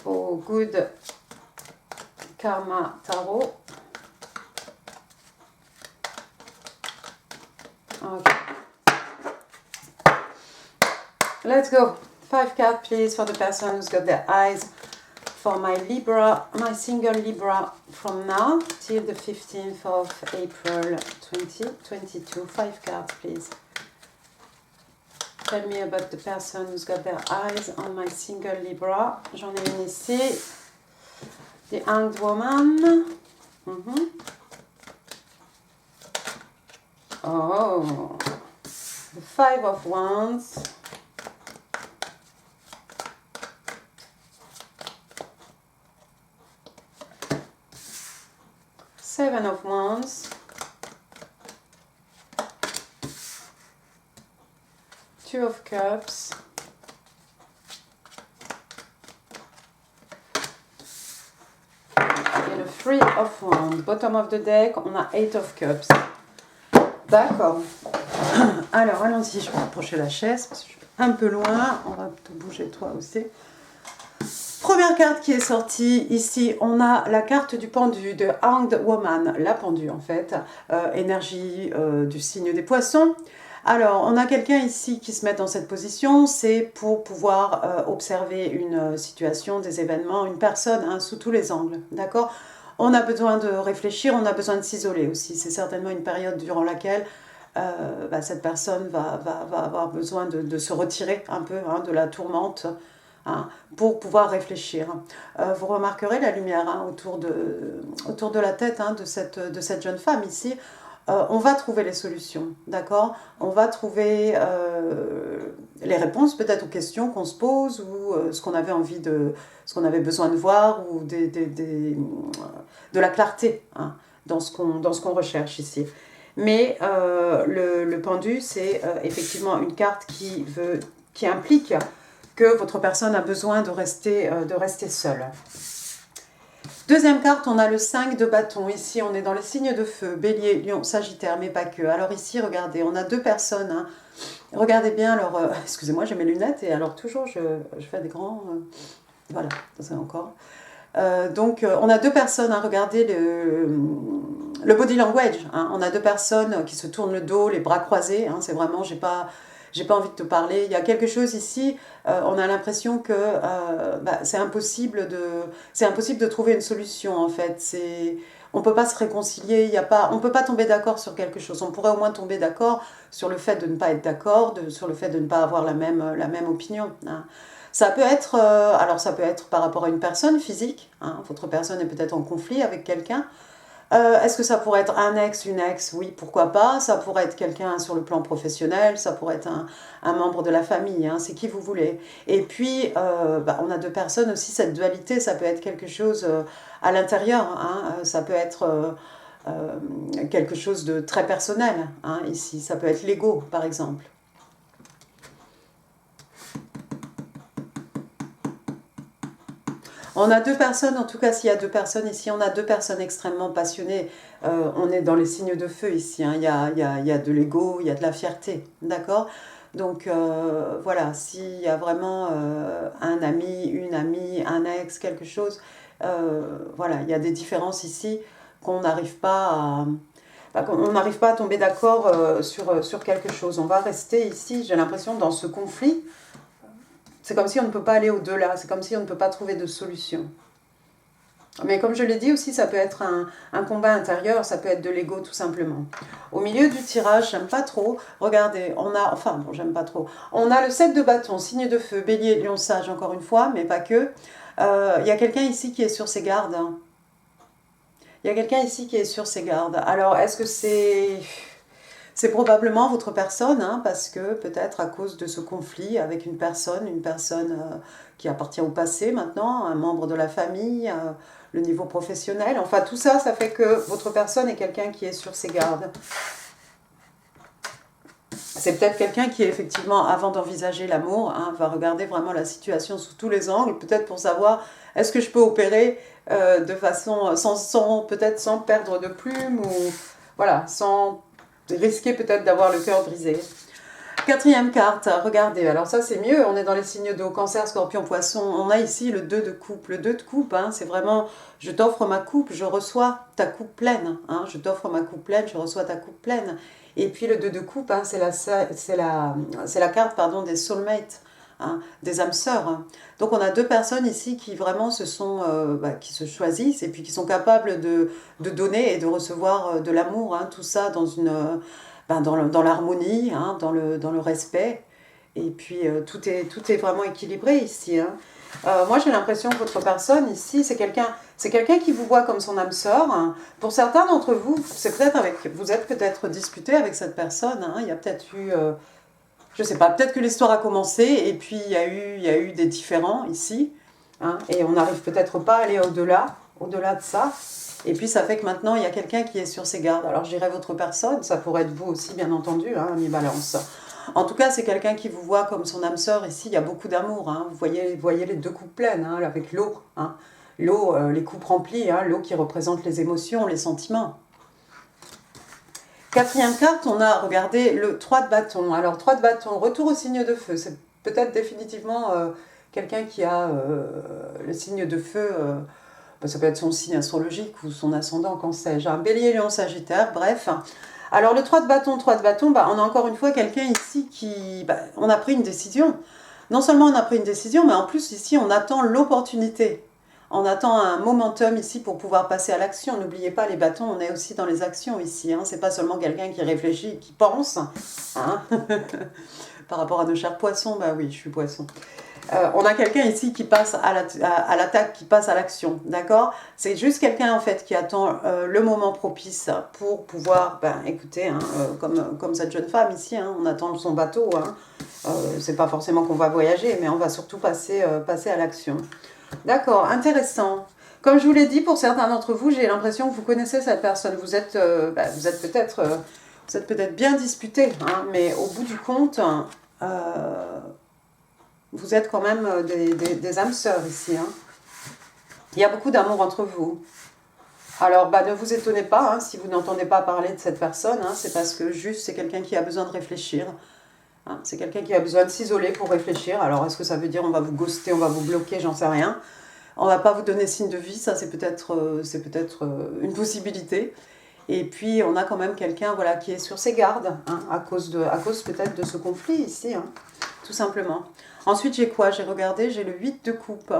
au Good Karma Tarot. Okay. Let's go. 5 cards, please, for the person who's got their eyes for my Libra, my single Libra, from now till the 15th of April 2022. 5 cards, please. Tell me about the person who's got their eyes on my single Libra. J'en ai une ici. The Hanged Woman. Oh, the 5 of Wands. Seven of Wands. Two of Cups. Et le Three of Wands. Bottom of the deck, on a Eight of Cups. D'accord. Alors, allons-y, je vais approcher la chaise parce que je suis un peu loin. On va te bouger toi aussi. Première carte qui est sortie, ici on a la carte du pendu, de Hanged Woman, la pendue en fait, énergie du signe des poissons. Alors on a quelqu'un ici qui se met dans cette position, c'est pour pouvoir observer une situation, des événements, une personne hein, sous tous les angles, d'accord. On a besoin de réfléchir, on a besoin de s'isoler aussi, c'est certainement une période durant laquelle cette personne va avoir besoin de se retirer un peu hein, de la tourmente, hein, pour pouvoir réfléchir. Vous remarquerez la lumière hein, autour de la tête hein, de cette jeune femme ici. On va trouver les solutions, d'accord. On va trouver les réponses peut-être aux questions qu'on se pose ou ce qu'on avait envie ce qu'on avait besoin de voir ou de la clarté hein, dans ce qu'on recherche ici. Mais le pendu, c'est effectivement une carte qui implique que votre personne a besoin de rester seule. Deuxième carte, on a le 5 de bâton. Ici, on est dans les signes de feu, Bélier, Lion, Sagittaire, mais pas que. Alors ici, regardez, on a deux personnes. Hein. Regardez bien leur... excusez-moi, j'ai mes lunettes et alors toujours, je fais des grands... voilà, ça encore. On a deux personnes, hein, regardez le body language. Hein. On a deux personnes qui se tournent le dos, les bras croisés. Hein, c'est vraiment, j'ai pas envie de te parler. Il y a quelque chose ici, on a l'impression que c'est impossible de trouver une solution en fait. On ne peut pas se réconcilier, on ne peut pas tomber d'accord sur quelque chose. On pourrait au moins tomber d'accord sur le fait de ne pas être d'accord, sur le fait de ne pas avoir la même opinion. Hein. Ça peut être, ça peut être par rapport à une personne physique. Hein, votre personne est peut-être en conflit avec quelqu'un. Est-ce que ça pourrait être un ex, une ex? Oui, pourquoi pas. Ça pourrait être quelqu'un sur le plan professionnel, ça pourrait être un membre de la famille, hein, c'est qui vous voulez. Et puis, on a deux personnes aussi, cette dualité, ça peut être quelque chose à l'intérieur, hein, ça peut être quelque chose de très personnel, hein, ici. Ça peut être l'ego, par exemple. On a deux personnes, en tout cas s'il y a deux personnes ici, on a deux personnes extrêmement passionnées. On est dans les signes de feu ici, hein. Il y a de l'ego, il y a de la fierté, d'accord. Donc voilà, s'il y a vraiment un ami, une amie, un ex, quelque chose, voilà, il y a des différences ici qu'on n'arrive pas à tomber d'accord sur quelque chose. On va rester ici, j'ai l'impression, dans ce conflit. C'est comme si on ne peut pas aller au-delà, c'est comme si on ne peut pas trouver de solution. Mais comme je l'ai dit aussi, ça peut être un combat intérieur, ça peut être de l'ego tout simplement. Au milieu du tirage, j'aime pas trop. Regardez, j'aime pas trop. On a le 7 de bâton, signe de feu, Bélier, Lion, Sage, encore une fois, mais pas que. Il y a quelqu'un ici qui est sur ses gardes. Il y a quelqu'un ici qui est sur ses gardes. Alors, est-ce que c'est... C'est probablement votre personne, hein, parce que peut-être à cause de ce conflit avec une personne qui appartient au passé maintenant, un membre de la famille, le niveau professionnel, enfin tout ça, ça fait que votre personne est quelqu'un qui est sur ses gardes. C'est peut-être quelqu'un qui, effectivement, avant d'envisager l'amour, hein, va regarder vraiment la situation sous tous les angles, peut-être pour savoir est-ce que je peux opérer de façon, peut-être sans perdre de plume, ou voilà, sans risquer peut-être d'avoir le cœur brisé. Quatrième carte, regardez, alors ça c'est mieux, on est dans les signes d'eau, cancer, scorpion, poisson, on a ici le 2 de coupe. Le 2 de coupe, hein, c'est vraiment, je t'offre ma coupe, je reçois ta coupe pleine, hein, je t'offre ma coupe pleine, je reçois ta coupe pleine. Et puis le 2 de coupe, hein, c'est la carte pardon, des soulmates, hein, des âmes sœurs. Hein. Donc on a deux personnes ici qui vraiment qui se choisissent et puis qui sont capables de donner et de recevoir de l'amour, hein, tout ça dans dans l'harmonie, hein, dans le respect. Et puis tout est vraiment équilibré ici. Hein. Moi j'ai l'impression que votre personne ici, c'est quelqu'un qui vous voit comme son âme sœur. Hein. Pour certains d'entre vous, vous êtes peut-être disputé avec cette personne. Hein. Il y a peut-être eu, je sais pas, peut-être que l'histoire a commencé et puis il y a eu des différends ici. Hein, et on n'arrive peut-être pas à aller au-delà de ça. Et puis ça fait que maintenant il y a quelqu'un qui est sur ses gardes. Alors je dirais votre personne, ça pourrait être vous aussi bien entendu, hein, ami Balance. En tout cas c'est quelqu'un qui vous voit comme son âme sœur. Ici il y a beaucoup d'amour. Hein. Vous voyez les deux coupes pleines hein, avec l'eau. Hein. L'eau, les coupes remplies, hein, l'eau qui représente les émotions, les sentiments. Quatrième carte, on a, regardez, le 3 de bâton. Alors 3 de bâton, retour au signe de feu. C'est peut-être définitivement quelqu'un qui a le signe de feu. Ça peut être son signe astrologique ou son ascendant, qu'en sais-je. Un bélier, lion, sagittaire, bref. Alors le 3 de bâton, on a encore une fois quelqu'un ici qui... on a pris une décision. Non seulement on a pris une décision, mais en plus ici on attend l'opportunité. On attend un momentum ici pour pouvoir passer à l'action. N'oubliez pas, les bâtons, on est aussi dans les actions ici. Hein. C'est pas seulement quelqu'un qui réfléchit, qui pense. Hein. Par rapport à nos chers poissons, bah oui, je suis poisson. On a quelqu'un ici qui passe à l'attaque, qui passe à l'action, d'accord? C'est juste quelqu'un en fait qui attend le moment propice pour pouvoir, écoutez, hein, comme cette jeune femme ici, hein, on attend son bateau. Hein. C'est pas forcément qu'on va voyager, mais on va surtout passer à l'action. D'accord, intéressant. Comme je vous l'ai dit, pour certains d'entre vous, j'ai l'impression que vous connaissez cette personne. Vous êtes peut-être bien disputés, hein, mais au bout du compte, vous êtes quand même des âmes sœurs ici. Hein. Il y a beaucoup d'amour entre vous. Alors, ne vous étonnez pas hein, si vous n'entendez pas parler de cette personne. Hein, c'est parce que juste, c'est quelqu'un qui a besoin de réfléchir. Hein, c'est quelqu'un qui a besoin de s'isoler pour réfléchir. Alors, est-ce que ça veut dire on va vous ghoster, on va vous bloquer, j'en sais rien. On ne va pas vous donner signe de vie, ça c'est peut-être une possibilité. Et puis, on a quand même quelqu'un voilà, qui est sur ses gardes, hein, à cause peut-être de ce conflit ici, hein, tout simplement. Ensuite, j'ai quoi? J'ai regardé, j'ai le 8 de coupe.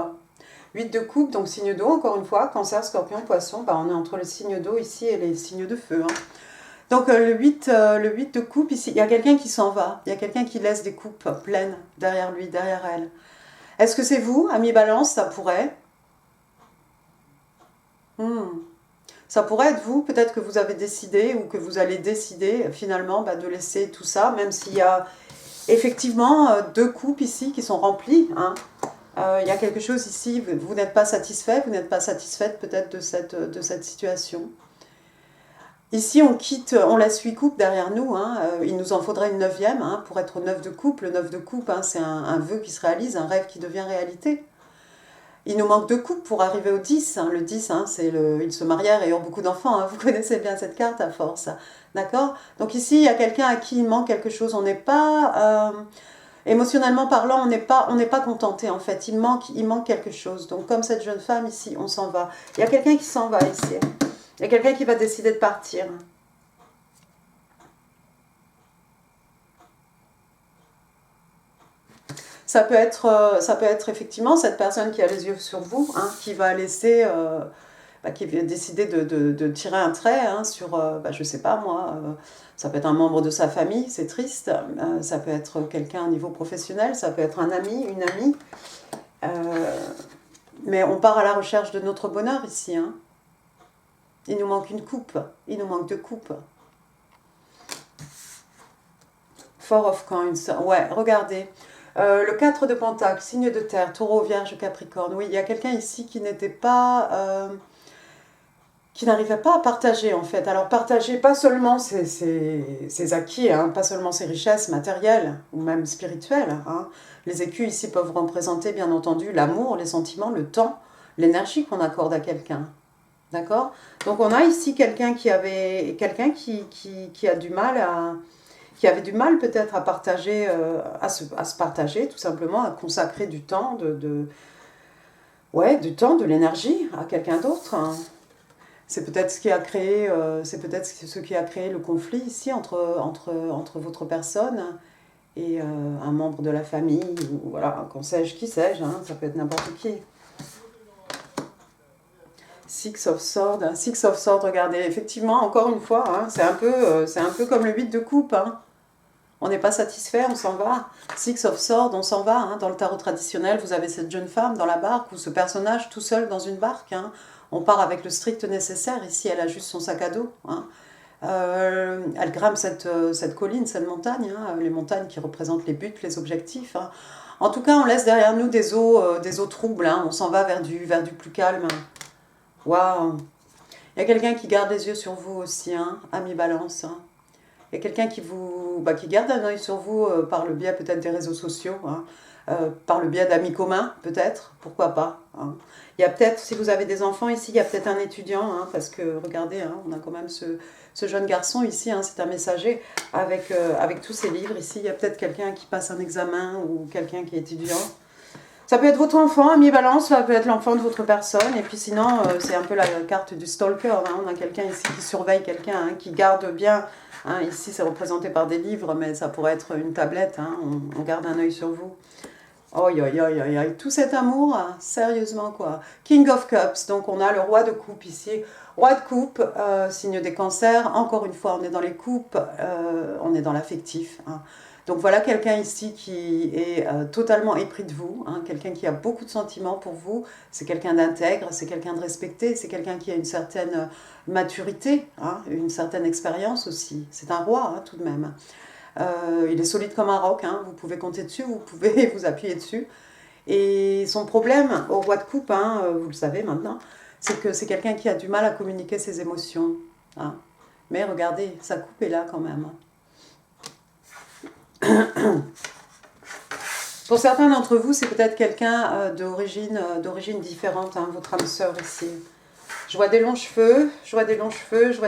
8 de coupe, donc signe d'eau, encore une fois, cancer, scorpion, poisson, on est entre le signe d'eau ici et les signes de feu. Hein. Donc le 8 de coupe, ici, il y a quelqu'un qui s'en va, il y a quelqu'un qui laisse des coupes pleines derrière lui, derrière elle. Est-ce que c'est vous, ami Balance? Ça pourrait. Ça pourrait être vous, peut-être que vous avez décidé ou que vous allez décider finalement de laisser tout ça, même s'il y a effectivement deux coupes ici qui sont remplies. Hein. Il y a quelque chose ici, vous n'êtes pas satisfait, vous n'êtes pas satisfaite peut-être de cette situation. Ici, on laisse 8 coupes derrière nous. Hein. Il nous en faudrait une 9e hein, pour être 9 de coupe. Le 9 de coupe, hein, c'est un vœu qui se réalise, un rêve qui devient réalité. Il nous manque 2 coupes pour arriver au 10. Hein. Le 10, hein, ils se marièrent et ont beaucoup d'enfants. Hein. Vous connaissez bien cette carte à force. D'accord? Donc ici, il y a quelqu'un à qui il manque quelque chose. On n'est pas... émotionnellement parlant, on n'est pas contenté en fait. Il manque quelque chose. Donc comme cette jeune femme ici, on s'en va. Il y a quelqu'un qui s'en va ici. Il y a quelqu'un qui va décider de partir. Ça peut être effectivement cette personne qui a les yeux sur vous, hein, qui va laisser, qui va décider de tirer un trait hein, sur, je sais pas moi, ça peut être un membre de sa famille, c'est triste, ça peut être quelqu'un au niveau professionnel, ça peut être un ami, une amie, mais on part à la recherche de notre bonheur ici. Hein. Il nous manque une coupe, il nous manque 2 coupes. Four of Coins. Ouais, regardez. Le 4 de Pentacle, signe de terre, taureau, vierge, capricorne. Oui, il y a quelqu'un ici qui n'était pas... qui n'arrivait pas à partager en fait. Alors partager pas seulement ses acquis, hein, pas seulement ses richesses matérielles ou même spirituelles. Hein. Les écus ici peuvent représenter bien entendu l'amour, les sentiments, le temps, l'énergie qu'on accorde à quelqu'un. D'accord? Donc on a ici quelqu'un qui avait quelqu'un qui a du mal à qui avait du mal peut-être à partager, à se partager tout simplement, à consacrer du temps, ouais, du temps, de l'énergie à quelqu'un d'autre. Hein. C'est peut-être ce qui a créé, ce qui a créé le conflit ici entre votre personne et un membre de la famille, ou voilà, qu'on sais-je, qui sais-je, hein, ça peut être n'importe qui. Six of Swords, regardez, effectivement, encore une fois, hein, c'est un peu comme le 8 de coupe, hein. On n'est pas satisfait, on s'en va. Six of Swords, on s'en va. Hein. Dans le tarot traditionnel, vous avez cette jeune femme dans la barque ou ce personnage tout seul dans une barque. Hein. On part avec le strict nécessaire. Ici, elle a juste son sac à dos. Hein. Elle grimpe cette colline, cette montagne. Hein. Les montagnes qui représentent les buts, les objectifs. Hein. En tout cas, on laisse derrière nous des eaux troubles. Hein. On s'en va vers du plus calme. Waouh! Il y a quelqu'un qui garde les yeux sur vous aussi, hein, ami Balance. Hein. Il y a quelqu'un qui garde un œil sur vous par le biais peut-être des réseaux sociaux, hein, par le biais d'amis communs, peut-être, pourquoi pas. Hein. Il y a peut-être, si vous avez des enfants ici, il y a peut-être un étudiant, hein, parce que regardez, hein, on a quand même ce jeune garçon ici, hein, c'est un messager avec tous ses livres ici. Il y a peut-être quelqu'un qui passe un examen ou quelqu'un qui est étudiant. Ça peut être votre enfant, ami Balance, ça peut être l'enfant de votre personne. Et puis sinon, c'est un peu la carte du stalker. Hein. On a quelqu'un ici qui surveille quelqu'un, hein, qui garde bien. Hein. Ici, c'est représenté par des livres, mais ça pourrait être une tablette. Hein. On garde un œil sur vous. Oh, tout cet amour, hein, sérieusement quoi. King of Cups, donc on a le roi de coupe ici. Roi de coupe, signe des cancers. Encore une fois, on est dans les coupes, on est dans l'affectif. Hein. Donc voilà quelqu'un ici qui est totalement épris de vous, hein, quelqu'un qui a beaucoup de sentiments pour vous, c'est quelqu'un d'intègre, c'est quelqu'un de respecté, c'est quelqu'un qui a une certaine maturité, hein, une certaine expérience aussi. C'est un roi hein, tout de même. Il est solide comme un roc, hein, vous pouvez compter dessus, vous pouvez vous appuyer dessus. Et son problème au roi de coupe, hein, vous le savez maintenant, c'est que c'est quelqu'un qui a du mal à communiquer ses émotions. Hein. Mais regardez, sa coupe est là quand même. Pour certains d'entre vous, c'est peut-être quelqu'un d'origine différente, hein, votre âme sœur ici. Je vois des longs cheveux, je vois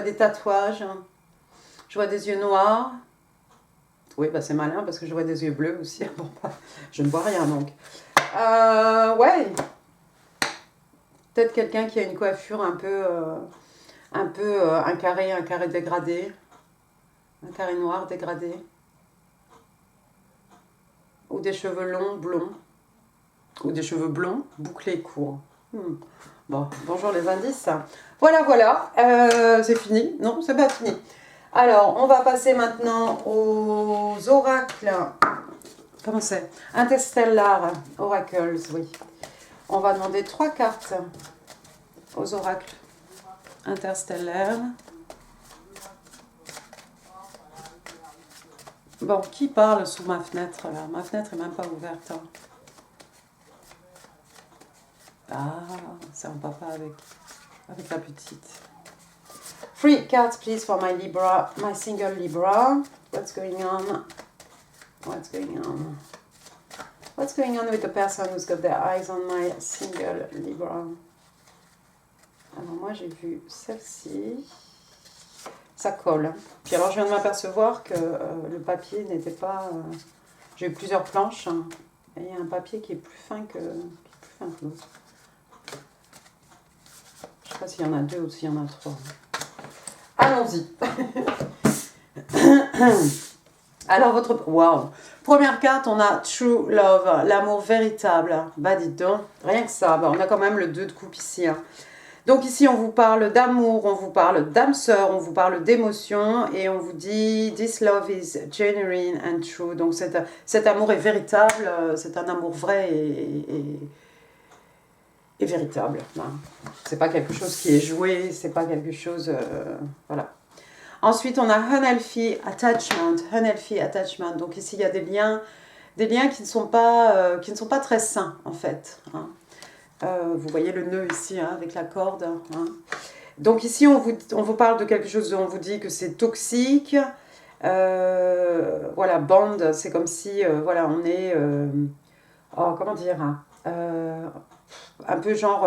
des tatouages, je vois des yeux noirs. Oui, bah c'est malin parce que je vois des yeux bleus aussi. Bon, bah, je ne vois rien donc. Ouais. Peut-être quelqu'un qui a une coiffure un carré dégradé. Un carré noir dégradé. Ou des cheveux longs, blonds. Ou des cheveux blonds, bouclés, courts. Bon, bonjour les indices. Voilà. C'est fini. Non, c'est pas fini. Alors, on va passer maintenant aux oracles. Comment c'est? Interstellar Oracles, oui. On va demander 3 cartes aux oracles interstellaires. Bon, qui parle sous ma fenêtre là? Ma fenêtre n'est même pas ouverte. Hein. Ah, c'est un papa avec la petite. 3 cards please for my Libra, my single Libra. What's going on? What's going on with the person who's got their eyes on my single Libra? Alors moi j'ai vu celle-ci. Ça colle. Puis alors je viens de m'apercevoir que le papier n'était pas... j'ai eu plusieurs planches. Hein, et il y a un papier qui est plus fin que l'autre. Je ne sais pas s'il y en a 2 ou s'il y en a 3. Allons-y. Alors votre... Waouh. Première carte, on a True Love, l'amour véritable. Bah dites donc, rien que ça. Bah, on a quand même le 2 de coupe ici. Hein. Donc ici, on vous parle d'amour, on vous parle d'âme sœur, on vous parle d'émotion et on vous dit « This love is genuine and true ». Donc cet amour est véritable, c'est un amour vrai et véritable. Hein. C'est pas quelque chose qui est joué, c'est pas quelque chose... voilà. Ensuite, on a unhealthy attachment. Unhealthy attachment. Donc ici, il y a des liens qui ne sont pas très sains, en fait. Hein. Vous voyez le nœud ici, hein, avec la corde. Hein. Donc ici, on vous parle de quelque chose, on vous dit que c'est toxique. Voilà, bond, c'est comme si, voilà, on est... oh, comment dire hein, un peu genre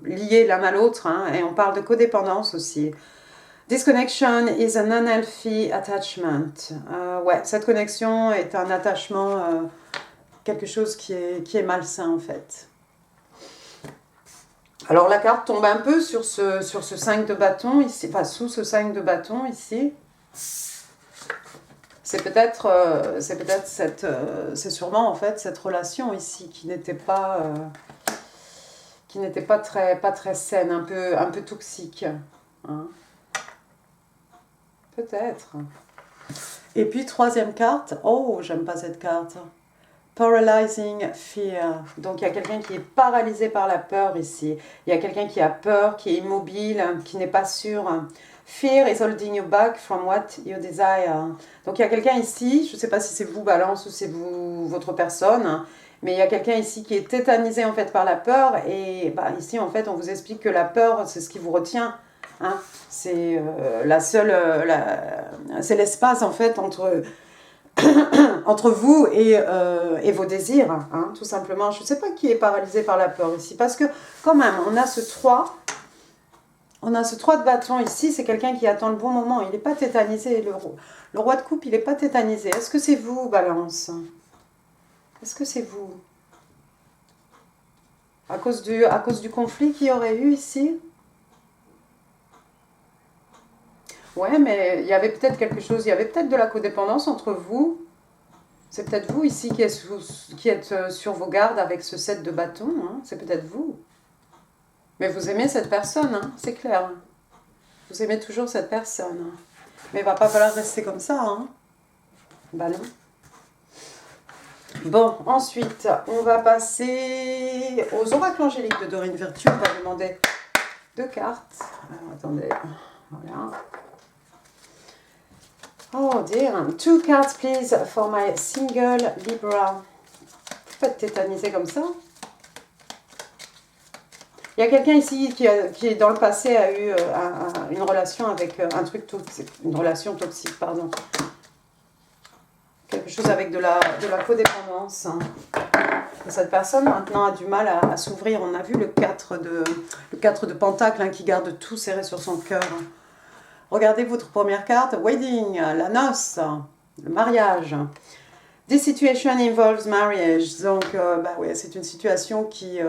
liés l'un à l'autre. Hein, et on parle de codépendance aussi. Disconnection is an unhealthy attachment. Ouais, cette connexion est un attachement, quelque chose qui est malsain en fait. Alors la carte tombe un peu sur ce 5 de bâton ici, enfin sous ce 5 de bâton ici. C'est peut-être c'est sûrement en fait cette relation ici qui n'était pas pas très saine, un peu toxique. Hein. Peut-être. Et puis, troisième carte. Oh, j'aime pas cette carte. Paralyzing fear. Donc, il y a quelqu'un qui est paralysé par la peur ici. Il y a quelqu'un qui a peur, qui est immobile, qui n'est pas sûr. Fear is holding you back from what you desire. Donc, il y a quelqu'un ici, je ne sais pas si c'est vous, Balance, ou c'est vous, votre personne, mais il y a quelqu'un ici qui est tétanisé en fait par la peur. Et bah, ici, en fait, on vous explique que la peur, c'est ce qui vous retient. Hein, c'est c'est l'espace en fait entre vous et vos désirs, hein, tout simplement. Je ne sais pas qui est paralysé par la peur ici, parce que quand même, on a ce 3 de bâton ici, c'est quelqu'un qui attend le bon moment, il n'est pas tétanisé, le roi de coupe, il n'est pas tétanisé. Est-ce que c'est vous, Balance? Est-ce que c'est vous? À cause du conflit qu'il y aurait eu ici? Ouais, mais il y avait peut-être quelque chose, il y avait peut-être de la codépendance entre vous. C'est peut-être vous ici qui êtes sur vos gardes avec ce 7 de bâton. Hein. C'est peut-être vous. Mais vous aimez cette personne, hein, c'est clair. Vous aimez toujours cette personne. Mais il ne va pas falloir rester comme ça. Hein. Bah non. Bon, ensuite, on va passer aux oracles angéliques de Dorine Virtue. On va demander 2 cartes. Alors, attendez. Voilà. Oh dear. 2 cards, please, for my single Libra. Pas de tétaniser comme ça. Il y a quelqu'un ici qui, dans le passé, a eu une relation avec un truc toxique. Une relation toxique, pardon. Quelque chose avec de la codépendance. Et cette personne, maintenant, a du mal à s'ouvrir. On a vu le 4 de Pentacle, hein, qui garde tout serré sur son cœur. Regardez votre première carte, Wedding, la noce, le mariage. This situation involves marriage. Donc, bah ouais, c'est une situation qui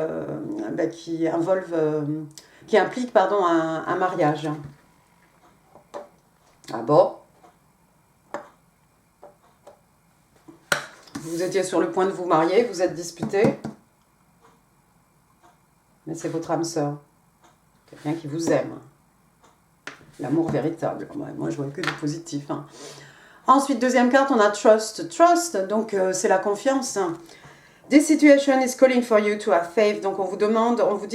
implique pardon, un mariage. Ah bon? Vous étiez sur le point de vous marier, vous êtes disputé. Mais c'est votre âme sœur. Quelqu'un qui vous aime. L'amour véritable. Ouais, moi, je vois que du positif. Hein. Ensuite, deuxième carte, on a Trust. Trust, donc c'est la confiance. This situation is calling for you to have faith. Donc on vous demande, on vous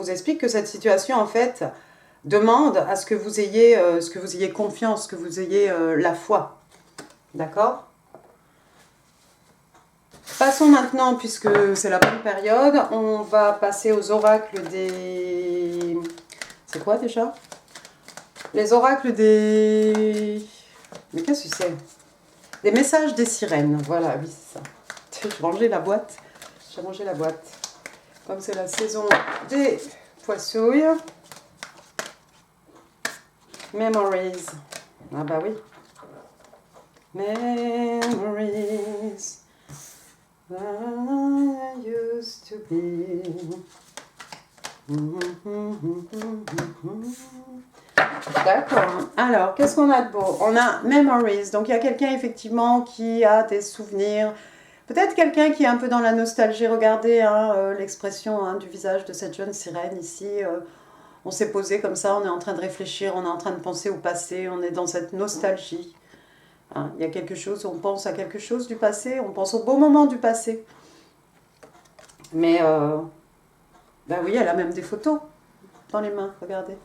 explique que cette situation, en fait, demande à ce que vous ayez confiance, que vous ayez la foi. D'accord? Passons maintenant, puisque c'est la bonne période, on va passer aux oracles des... C'est quoi déjà? Les oracles des... Mais qu'est-ce que c'est? Des messages des sirènes. Voilà, oui, c'est ça. J'ai rangé la boîte. Comme c'est la saison des poissouilles. Memories. Ah bah oui. Memories. I used to be. D'accord. Alors, qu'est-ce qu'on a de beau? On a memories. Donc, il y a quelqu'un, effectivement, qui a des souvenirs. Peut-être quelqu'un qui est un peu dans la nostalgie. Regardez hein, l'expression hein, du visage de cette jeune sirène ici. On s'est posé comme ça, on est en train de réfléchir, on est en train de penser au passé, on est dans cette nostalgie. Hein, il y a quelque chose, on pense à quelque chose du passé, on pense au beau moment du passé. Mais, bah oui, elle a même des photos dans les mains, regardez.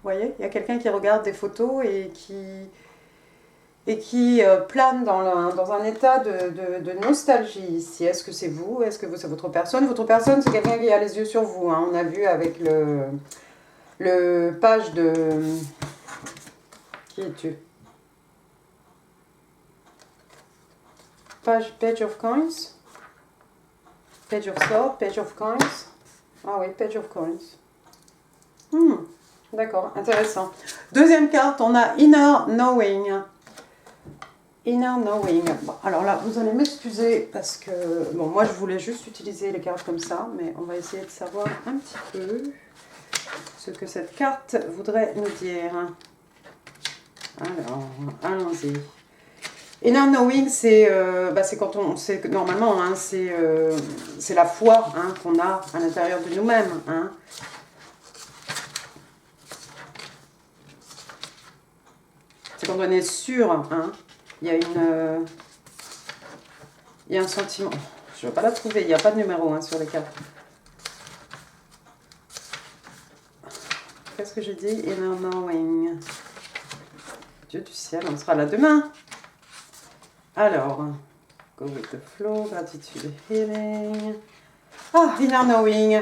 voyez, il y a quelqu'un qui regarde des photos et qui plane dans un état de nostalgie ici. Est-ce que c'est vous? Est-ce que c'est votre personne? Votre personne, c'est quelqu'un qui a les yeux sur vous. Hein. On a vu avec le page de... Qui es-tu? Page of Coins. Page of Swords, Page of Coins. Ah oui, Page of Coins. D'accord, intéressant. Deuxième carte, on a Inner Knowing. Inner Knowing. Bon, alors là, vous allez m'excuser parce que, bon, moi je voulais juste utiliser les cartes comme ça, mais on va essayer de savoir un petit peu ce que cette carte voudrait nous dire. Alors, allons-y. Inner Knowing, c'est quand on sait que normalement, hein, c'est la foi hein, qu'on a à l'intérieur de nous-mêmes. Hein. C'est quand on est sûr, hein, il y a un sentiment. Je ne vais pas la trouver, il n'y a pas de numéro hein, sur les cartes. Qu'est-ce que j'ai dit? Inner Knowing. Dieu du ciel, on sera là demain. Alors, go with the flow, gratitude, healing. Ah, inner knowing.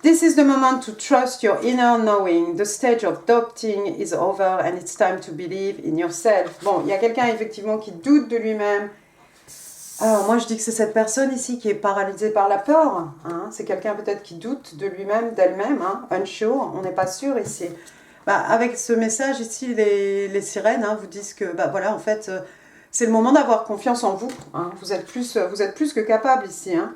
This is the moment to trust your inner knowing. The stage of doubting is over and it's time to believe in yourself. Bon, il y a quelqu'un effectivement qui doute de lui-même. Alors moi je dis que c'est cette personne ici qui est paralysée par la peur. Hein. C'est quelqu'un peut-être qui doute de lui-même, d'elle-même. Hein. Unsure, on n'est pas sûr ici. Bah, avec ce message ici, les sirènes hein, vous disent que bah, voilà, en fait, c'est le moment d'avoir confiance en vous. Hein. Vous êtes plus que capable ici. Hein.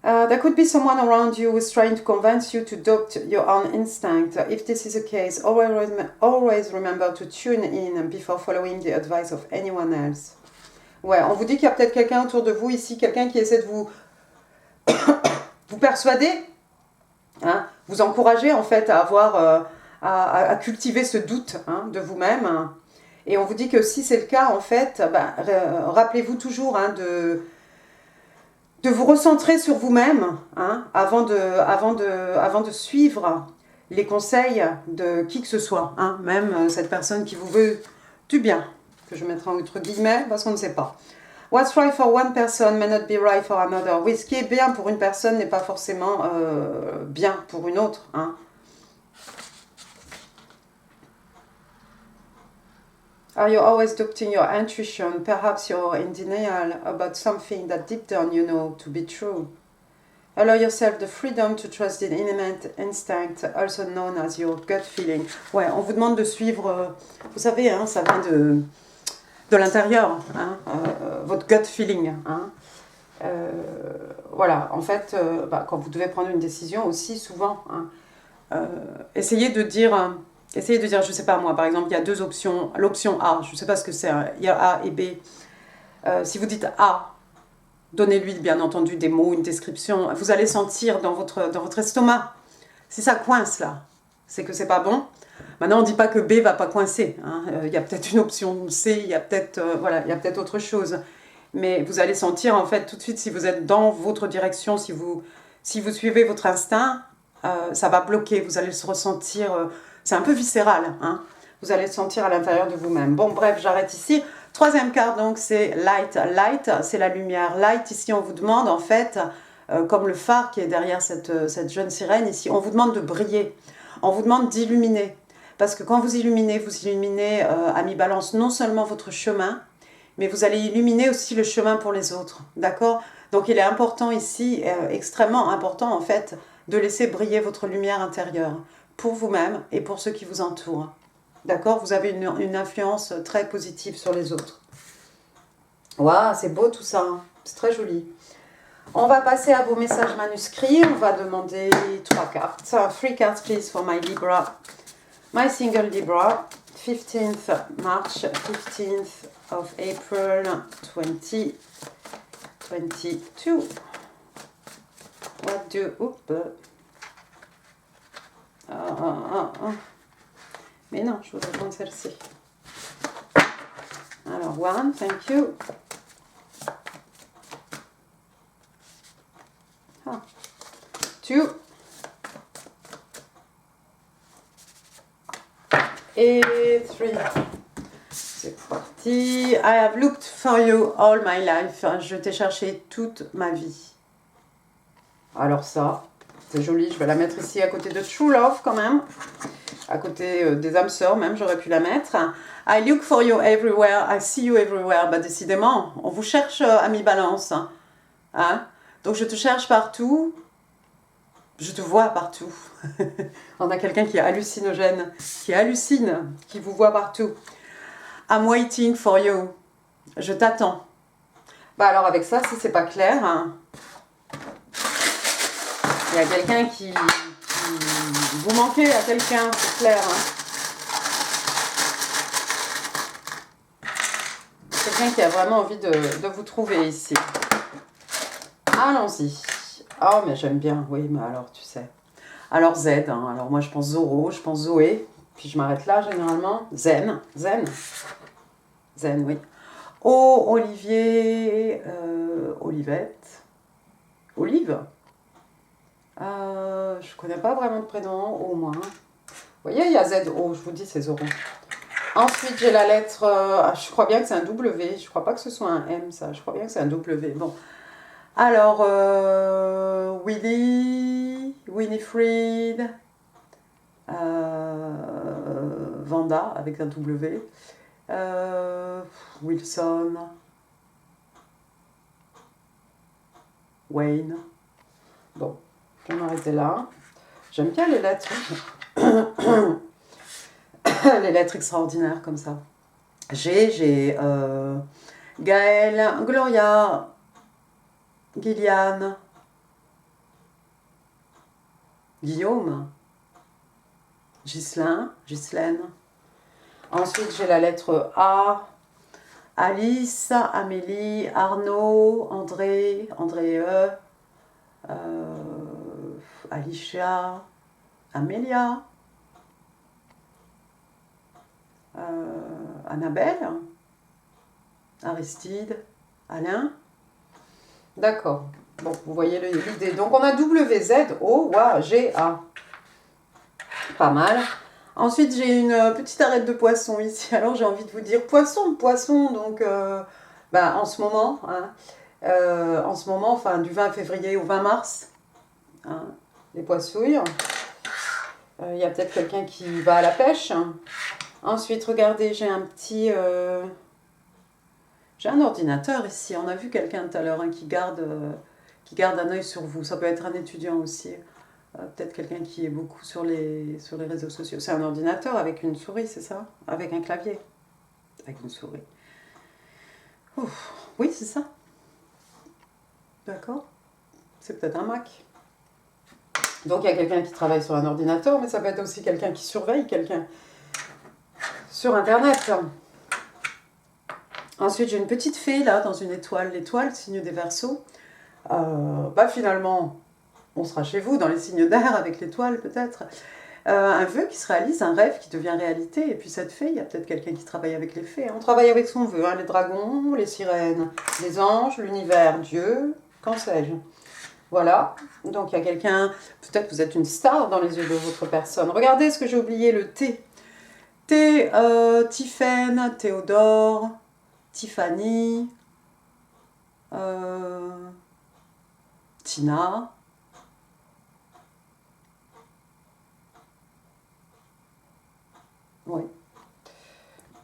There could be someone around you who is trying to convince you to doubt your own instinct. If this is the case, always remember to tune in before following the advice of anyone else. Ouais, on vous dit qu'il y a peut-être quelqu'un autour de vous ici, quelqu'un qui essaie de vous, vous persuader, hein, vous encourager en fait à avoir, à cultiver ce doute hein, de vous-même. Et on vous dit que si c'est le cas, en fait, bah, rappelez-vous toujours hein, de vous recentrer sur vous-même hein, avant de suivre les conseils de qui que ce soit, hein, même cette personne qui vous veut du bien, que je mettrai entre guillemets parce qu'on ne sait pas. What's right for one person may not be right for another. Oui, ce qui est bien pour une personne n'est pas forcément bien pour une autre. Hein. Are you always doubting your intuition? Perhaps you're in denial about something that deep down you know to be true. Allow yourself the freedom to trust in innate instinct, also known as your gut feeling. Ouais, on vous demande de suivre, vous savez, hein, ça vient de l'intérieur, hein, votre gut feeling. Hein. Voilà, en fait, quand vous devez prendre une décision aussi, souvent, hein, essayez de dire, je ne sais pas moi, par exemple, il y a deux options. L'option A, je ne sais pas ce que c'est, il y a A et B. Si vous dites A, donnez-lui bien entendu des mots, une description. Vous allez sentir dans votre estomac. Si ça coince là, c'est que c'est pas bon. Maintenant, on ne dit pas que B va pas coincer. Hein. Il y a peut-être une option C, il y a peut-être voilà, il y a peut-être autre chose. Mais vous allez sentir en fait tout de suite si vous êtes dans votre direction, si vous suivez votre instinct, ça va bloquer. Vous allez se ressentir... c'est un peu viscéral, hein. Vous allez le sentir à l'intérieur de vous-même. Bon, bref, j'arrête ici. Troisième carte, donc, c'est Light. Light, c'est la lumière. Light, ici, on vous demande, en fait, comme le phare qui est derrière cette jeune sirène, ici, on vous demande de briller. On vous demande d'illuminer. Parce que quand vous illuminez, ami Balance, non seulement votre chemin, mais vous allez illuminer aussi le chemin pour les autres. D'accord? Donc, il est important ici, extrêmement important, en fait, de laisser briller votre lumière intérieure. Pour vous-même et pour ceux qui vous entourent. D'accord? Vous avez une influence très positive sur les autres. Waouh, c'est beau tout ça. Hein. C'est très joli. On va passer à vos messages manuscrits. On va demander 3 cartes. 3 cards, please, for my Libra. My single Libra. 15th March, 15th of April, 2022. What do... Mais non, je voudrais prendre celle-ci. Alors, 1, thank you. 2. Et 3. C'est parti. I have looked for you all my life. Je t'ai cherché toute ma vie. Alors ça, c'est joli. Je vais la mettre ici à côté de True Love quand même. À côté des âmes sœurs même, j'aurais pu la mettre. I look for you everywhere. I see you everywhere. Bah décidément, on vous cherche, ami Balance. Hein? Donc je te cherche partout. Je te vois partout. On a quelqu'un qui est hallucinogène, qui hallucine, qui vous voit partout. I'm waiting for you. Je t'attends. Bah alors avec ça, si c'est pas clair, hein, il y a quelqu'un qui... Vous manquez à quelqu'un, c'est clair. Hein. Quelqu'un qui a vraiment envie de vous trouver ici. Allons-y. Oh, mais j'aime bien. Oui, mais alors, tu sais. Alors, Z. Hein. Alors, moi, je pense Zoro, je pense Zoé. Puis, je m'arrête là, généralement. Zen. Zen. Zen, oui. Oh, Olivier. Olivette. Olive. Je connais pas vraiment de prénom, au moins. Vous voyez, il y a Z. Oh, je vous dis, c'est Zoro. Ensuite, j'ai la lettre... je crois bien que c'est un W. Je crois pas que ce soit un M, ça. Je crois bien que c'est un W. Bon. Alors, Willy, Winifred, Vanda avec un W, Wilson, Wayne. Bon, je vais m'arrêter là. J'aime bien les lettres. Les lettres extraordinaires comme ça. J'ai Gaëlle, Gloria, Gilliane, Guillaume, Ghislaine. Ensuite, j'ai la lettre A, Alice, Amélie, Arnaud, André, Alicia, Amélia, Annabelle, Aristide, Alain. D'accord. Bon, vous voyez l'idée. Donc, on a WZ, O, W, G, A. Pas mal. Ensuite, j'ai une petite arête de poisson ici. Alors, j'ai envie de vous dire poisson. Donc, en ce moment, hein, enfin, du 20 février au 20 mars, hein, les poissouilles. Il y a peut-être quelqu'un qui va à la pêche. Ensuite, regardez, j'ai un petit... J'ai un ordinateur ici. On a vu quelqu'un tout à l'heure hein, qui garde un œil sur vous. Ça peut être un étudiant aussi. Peut-être quelqu'un qui est beaucoup sur les réseaux sociaux. C'est un ordinateur avec une souris, c'est ça? Avec un clavier. Avec une souris. Ouf. Oui, c'est ça. D'accord. C'est peut-être un Mac. Donc il y a quelqu'un qui travaille sur un ordinateur, mais ça peut être aussi quelqu'un qui surveille quelqu'un sur Internet. Ensuite, j'ai une petite fée là, dans une étoile. L'étoile, signe des Verseaux. Finalement, on sera chez vous, dans les signes d'air, avec l'étoile peut-être. Un vœu qui se réalise, un rêve qui devient réalité. Et puis cette fée, il y a peut-être quelqu'un qui travaille avec les fées. On travaille avec son vœu, hein, les dragons, les sirènes, les anges, l'univers, Dieu, qu'en sais-je. Voilà, donc il y a quelqu'un, peut-être vous êtes une star dans les yeux de votre personne. Regardez ce que j'ai oublié, le T. T, Tiffaine, Théodore, Tiffany, Tina, oui.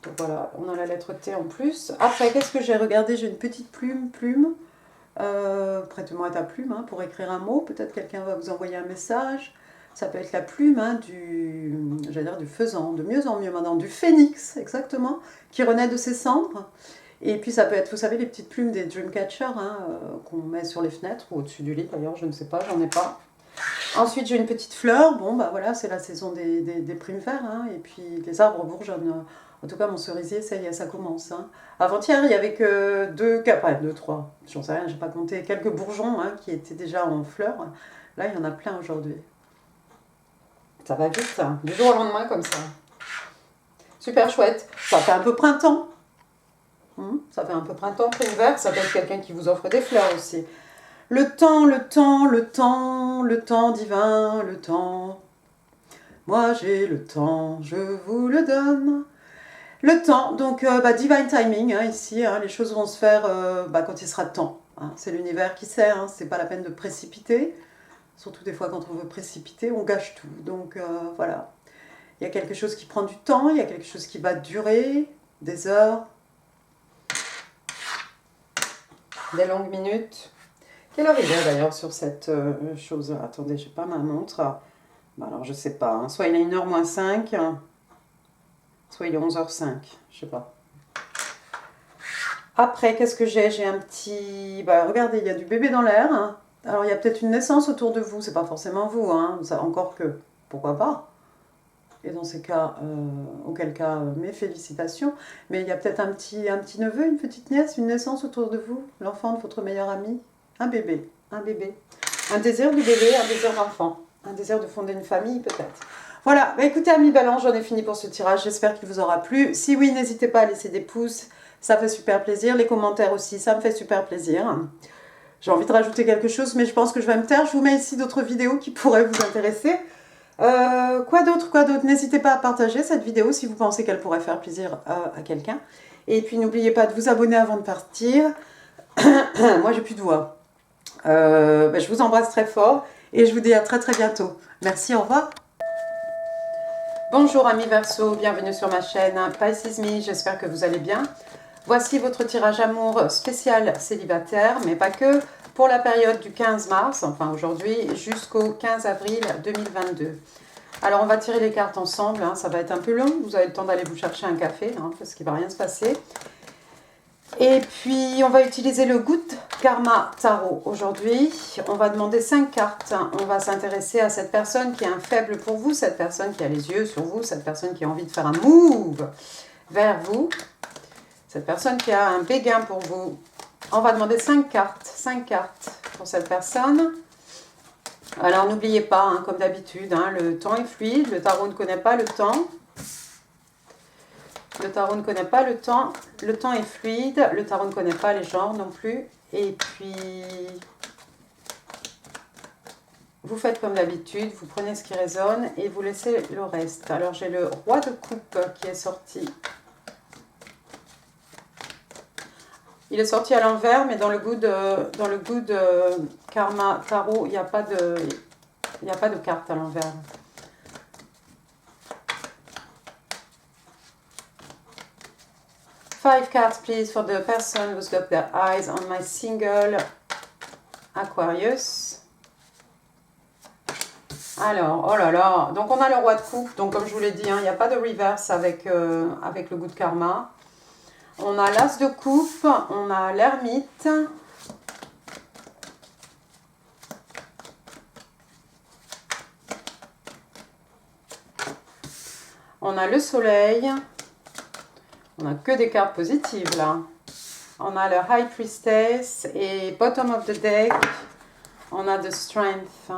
Donc voilà, on a la lettre T en plus. Après, qu'est-ce que j'ai regardé? J'ai une petite plume. Prête-moi ta plume hein, pour écrire un mot. Peut-être quelqu'un va vous envoyer un message. Ça peut être la plume hein, du faisan, de mieux en mieux maintenant, du phénix, exactement, qui renaît de ses cendres. Et puis ça peut être, vous savez, les petites plumes des Dreamcatcher hein, qu'on met sur les fenêtres ou au-dessus du lit d'ailleurs, je ne sais pas, j'en ai pas. Ensuite, j'ai une petite fleur. Bon, bah voilà, c'est la saison des primevères. Hein, et puis les arbres bourgeonnent. En tout cas, mon cerisier, ça y est, ça commence. Hein. Avant-hier, il n'y avait que deux, trois, j'en sais rien, j'ai pas compté, quelques bourgeons hein, qui étaient déjà en fleurs. Là, il y en a plein aujourd'hui. Ça va vite, hein, du jour au lendemain comme ça. Super chouette. Ça fait un peu printemps. Ça fait un peu printemps, primevère. Ça peut être quelqu'un qui vous offre des fleurs aussi. Le temps divin, le temps. moi j'ai le temps, je vous le donne. Le temps, donc divine timing, hein, ici, hein, les choses vont se faire quand il sera temps. Hein. C'est l'univers qui sait, hein, c'est pas la peine de précipiter. Surtout des fois quand on veut précipiter, on gâche tout. Donc voilà, il y a quelque chose qui prend du temps, il y a quelque chose qui va durer des heures, des longues minutes. Quelle heure il est d'ailleurs sur cette chose? Attendez, j'ai pas ma montre. Alors je sais pas, hein. Soit il est 1h moins 5, soit il est 11h05, je sais pas. Après, qu'est-ce que j'ai? J'ai un petit... regardez, il y a du bébé dans l'air. Hein. Alors, il y a peut-être une naissance autour de vous. C'est pas forcément vous, hein. Ça, encore que, pourquoi pas? Et dans ces cas, auquel cas, mes félicitations. Mais il y a peut-être un petit neveu, une petite nièce, une naissance autour de vous. L'enfant de votre meilleur ami. Un bébé. Un bébé. Un désir du bébé, un désir d'enfant. Un désir de fonder une famille, peut-être. Voilà. Écoutez, amis Balance, j'en ai fini pour ce tirage. J'espère qu'il vous aura plu. Si oui, n'hésitez pas à laisser des pouces. Ça fait super plaisir. Les commentaires aussi, ça me fait super plaisir. J'ai envie de rajouter quelque chose, mais je pense que je vais me taire. Je vous mets ici d'autres vidéos qui pourraient vous intéresser. Quoi d'autre? N'hésitez pas à partager cette vidéo si vous pensez qu'elle pourrait faire plaisir à quelqu'un. Et puis n'oubliez pas de vous abonner avant de partir. Moi, j'ai plus de voix. Je vous embrasse très fort et je vous dis à très très bientôt. Merci, au revoir. Bonjour amis Verseau, bienvenue sur ma chaîne Pisces Me, j'espère que vous allez bien. Voici votre tirage amour spécial célibataire, mais pas que, pour la période du 15 mars, enfin aujourd'hui, jusqu'au 15 avril 2022. Alors on va tirer les cartes ensemble, hein, ça va être un peu long, vous avez le temps d'aller vous chercher un café, hein, parce qu'il ne va rien se passer. Et puis on va utiliser le Good Karma Tarot aujourd'hui. On va demander 5 cartes, on va s'intéresser à cette personne qui est un faible pour vous, cette personne qui a les yeux sur vous, cette personne qui a envie de faire un move vers vous. Cette personne qui a un béguin pour vous, on va demander 5 cartes pour cette personne. Alors n'oubliez pas, hein, comme d'habitude, hein, le temps est fluide, le tarot ne connaît pas le temps. Le tarot ne connaît pas le temps est fluide, le tarot ne connaît pas les genres non plus. Et puis, vous faites comme d'habitude, vous prenez ce qui résonne et vous laissez le reste. Alors j'ai le roi de coupe qui est sorti. Il est sorti à l'envers, mais dans le Good Karma Tarot, il n'y a pas de carte à l'envers. Five cards, please, for the person who's got their eyes on my single Aquarius. Alors, oh là là, donc on a le roi de coupe, donc comme je vous l'ai dit, hein, il n'y a pas de reverse avec le Good Karma. On a l'as de coupe, on a l'ermite. On a le soleil. On n'a que des cartes positives là. On a le High Priestess et Bottom of the Deck. On a the Strength.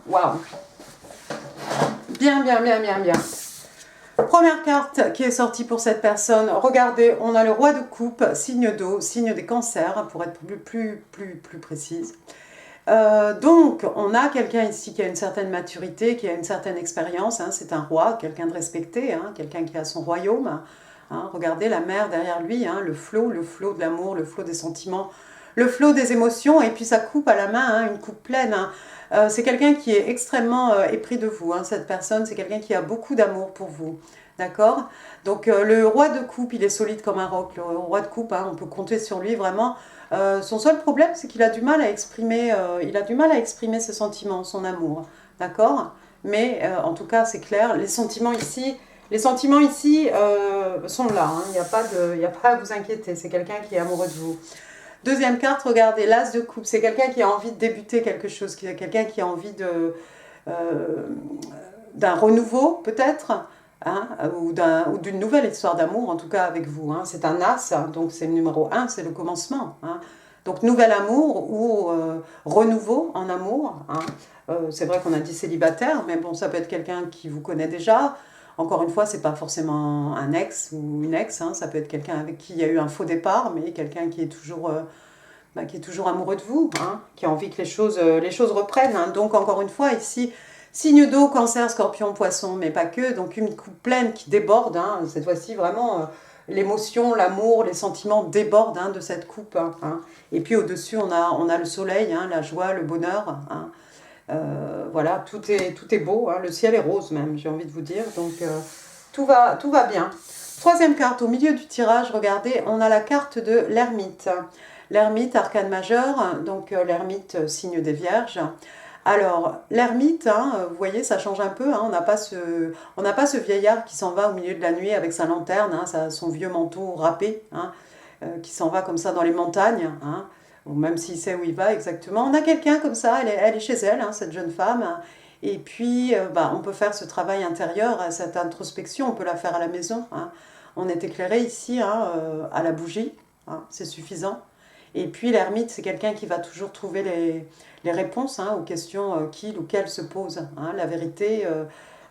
Waouh! Bien, bien, bien, bien, bien. Première carte qui est sortie pour cette personne. Regardez, on a le roi de coupe, signe d'eau, signe des cancers, pour être plus précise. Donc, on a quelqu'un ici qui a une certaine maturité, qui a une certaine expérience. Hein, c'est un roi, quelqu'un de respecté, hein, quelqu'un qui a son royaume. Hein, regardez la mer derrière lui, hein, le flot de l'amour, le flot des sentiments, le flot des émotions. Et puis sa coupe à la main, hein, une coupe pleine. Hein. C'est quelqu'un qui est extrêmement épris de vous. Hein, cette personne, c'est quelqu'un qui a beaucoup d'amour pour vous. D'accord? Donc, le roi de coupe, il est solide comme un roc. Le roi de coupe, hein, on peut compter sur lui vraiment. Son seul problème, c'est qu'il a du mal à exprimer, ses sentiments, son amour, d'accord? Mais en tout cas, c'est clair, les sentiments ici sont là. Hein, il n'y a pas à vous inquiéter. C'est quelqu'un qui est amoureux de vous. Deuxième carte, regardez, l'as de coupe. C'est quelqu'un qui a envie de débuter quelque chose, quelqu'un qui a envie d'un renouveau, peut-être. Hein, ou d'une nouvelle histoire d'amour, en tout cas avec vous. Hein. C'est un as, donc c'est le numéro 1, c'est le commencement. Hein. Donc nouvel amour ou renouveau en amour. Hein. C'est vrai qu'on a dit célibataire, mais bon, ça peut être quelqu'un qui vous connaît déjà. Encore une fois, c'est pas forcément un ex ou une ex, hein. Ça peut être quelqu'un avec qui il y a eu un faux départ, mais quelqu'un qui est toujours amoureux de vous, hein, qui a envie que les choses reprennent. Hein. Donc encore une fois, ici, Signe d'eau, cancer, scorpion, poisson, mais pas que. Donc une coupe pleine qui déborde. Hein. Cette fois-ci, vraiment, l'émotion, l'amour, les sentiments débordent de cette coupe. Hein. Et puis au-dessus, on a le soleil, la joie, le bonheur. Hein. Voilà, tout est beau. Hein. Le ciel est rose même, j'ai envie de vous dire. Donc tout va bien. Troisième carte, au milieu du tirage, regardez, on a la carte de l'ermite. L'ermite, arcane majeur, donc l'ermite, signe des vierges. Alors, l'ermite, vous voyez, ça change un peu. On n'a pas ce vieillard qui s'en va au milieu de la nuit avec sa lanterne, son vieux manteau râpé, qui s'en va comme ça dans les montagnes, ou même s'il sait où il va exactement. On a quelqu'un comme ça, elle est chez elle, cette jeune femme. Et puis, on peut faire ce travail intérieur, cette introspection, on peut la faire à la maison. On est éclairé ici à la bougie, c'est suffisant. Et puis l'ermite, c'est quelqu'un qui va toujours trouver les réponses aux questions qu'il ou qu'elle se pose. La vérité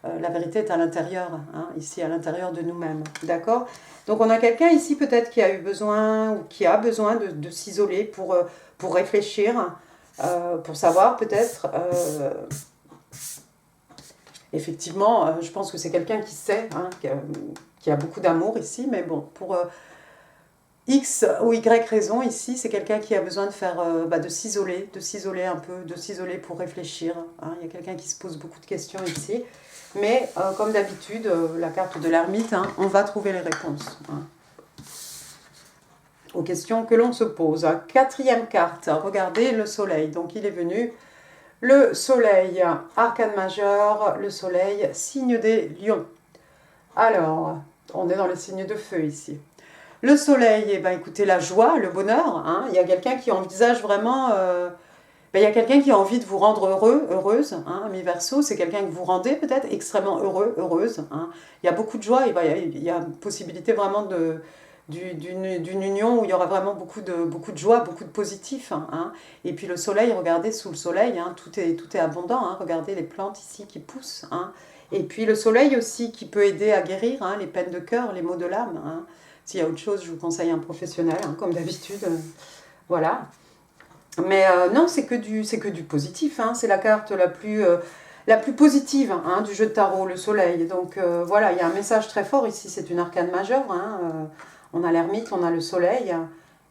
est à l'intérieur, ici à l'intérieur de nous-mêmes. D'accord? Donc on a quelqu'un ici peut-être qui a eu besoin ou qui a besoin de s'isoler pour réfléchir, pour savoir peut-être... effectivement, je pense que c'est quelqu'un qui sait, qui a beaucoup d'amour ici, mais bon, pour X ou Y raison, ici, c'est quelqu'un qui a besoin de faire, de s'isoler un peu, de s'isoler pour réfléchir. Il y a quelqu'un qui se pose beaucoup de questions ici, mais comme d'habitude, la carte de l'ermite, on va trouver les réponses aux questions que l'on se pose. Quatrième carte, regardez le soleil, donc il est venu. Le soleil, arcane majeur, le soleil, signe des lions. Alors, on est dans les signes de feu ici. Le soleil, écoutez, la joie, le bonheur. Il y a quelqu'un qui envisage vraiment... il y a quelqu'un qui a envie de vous rendre heureux, heureuse. Mi-verso, c'est quelqu'un que vous rendez peut-être extrêmement heureux, heureuse. Il y a beaucoup de joie, il y a possibilité vraiment d'une union où il y aura vraiment beaucoup de joie, beaucoup de positif. Et puis le soleil, regardez, sous le soleil, tout est abondant. Regardez les plantes ici qui poussent. Et puis le soleil aussi qui peut aider à guérir les peines de cœur, les maux de l'âme. S'il y a autre chose, je vous conseille un professionnel, comme d'habitude. Voilà. Mais non, c'est que du positif. C'est la carte la plus positive du jeu de tarot, le soleil. Donc voilà, il y a un message très fort ici. C'est une arcane majeure. On a l'ermite, on a le soleil.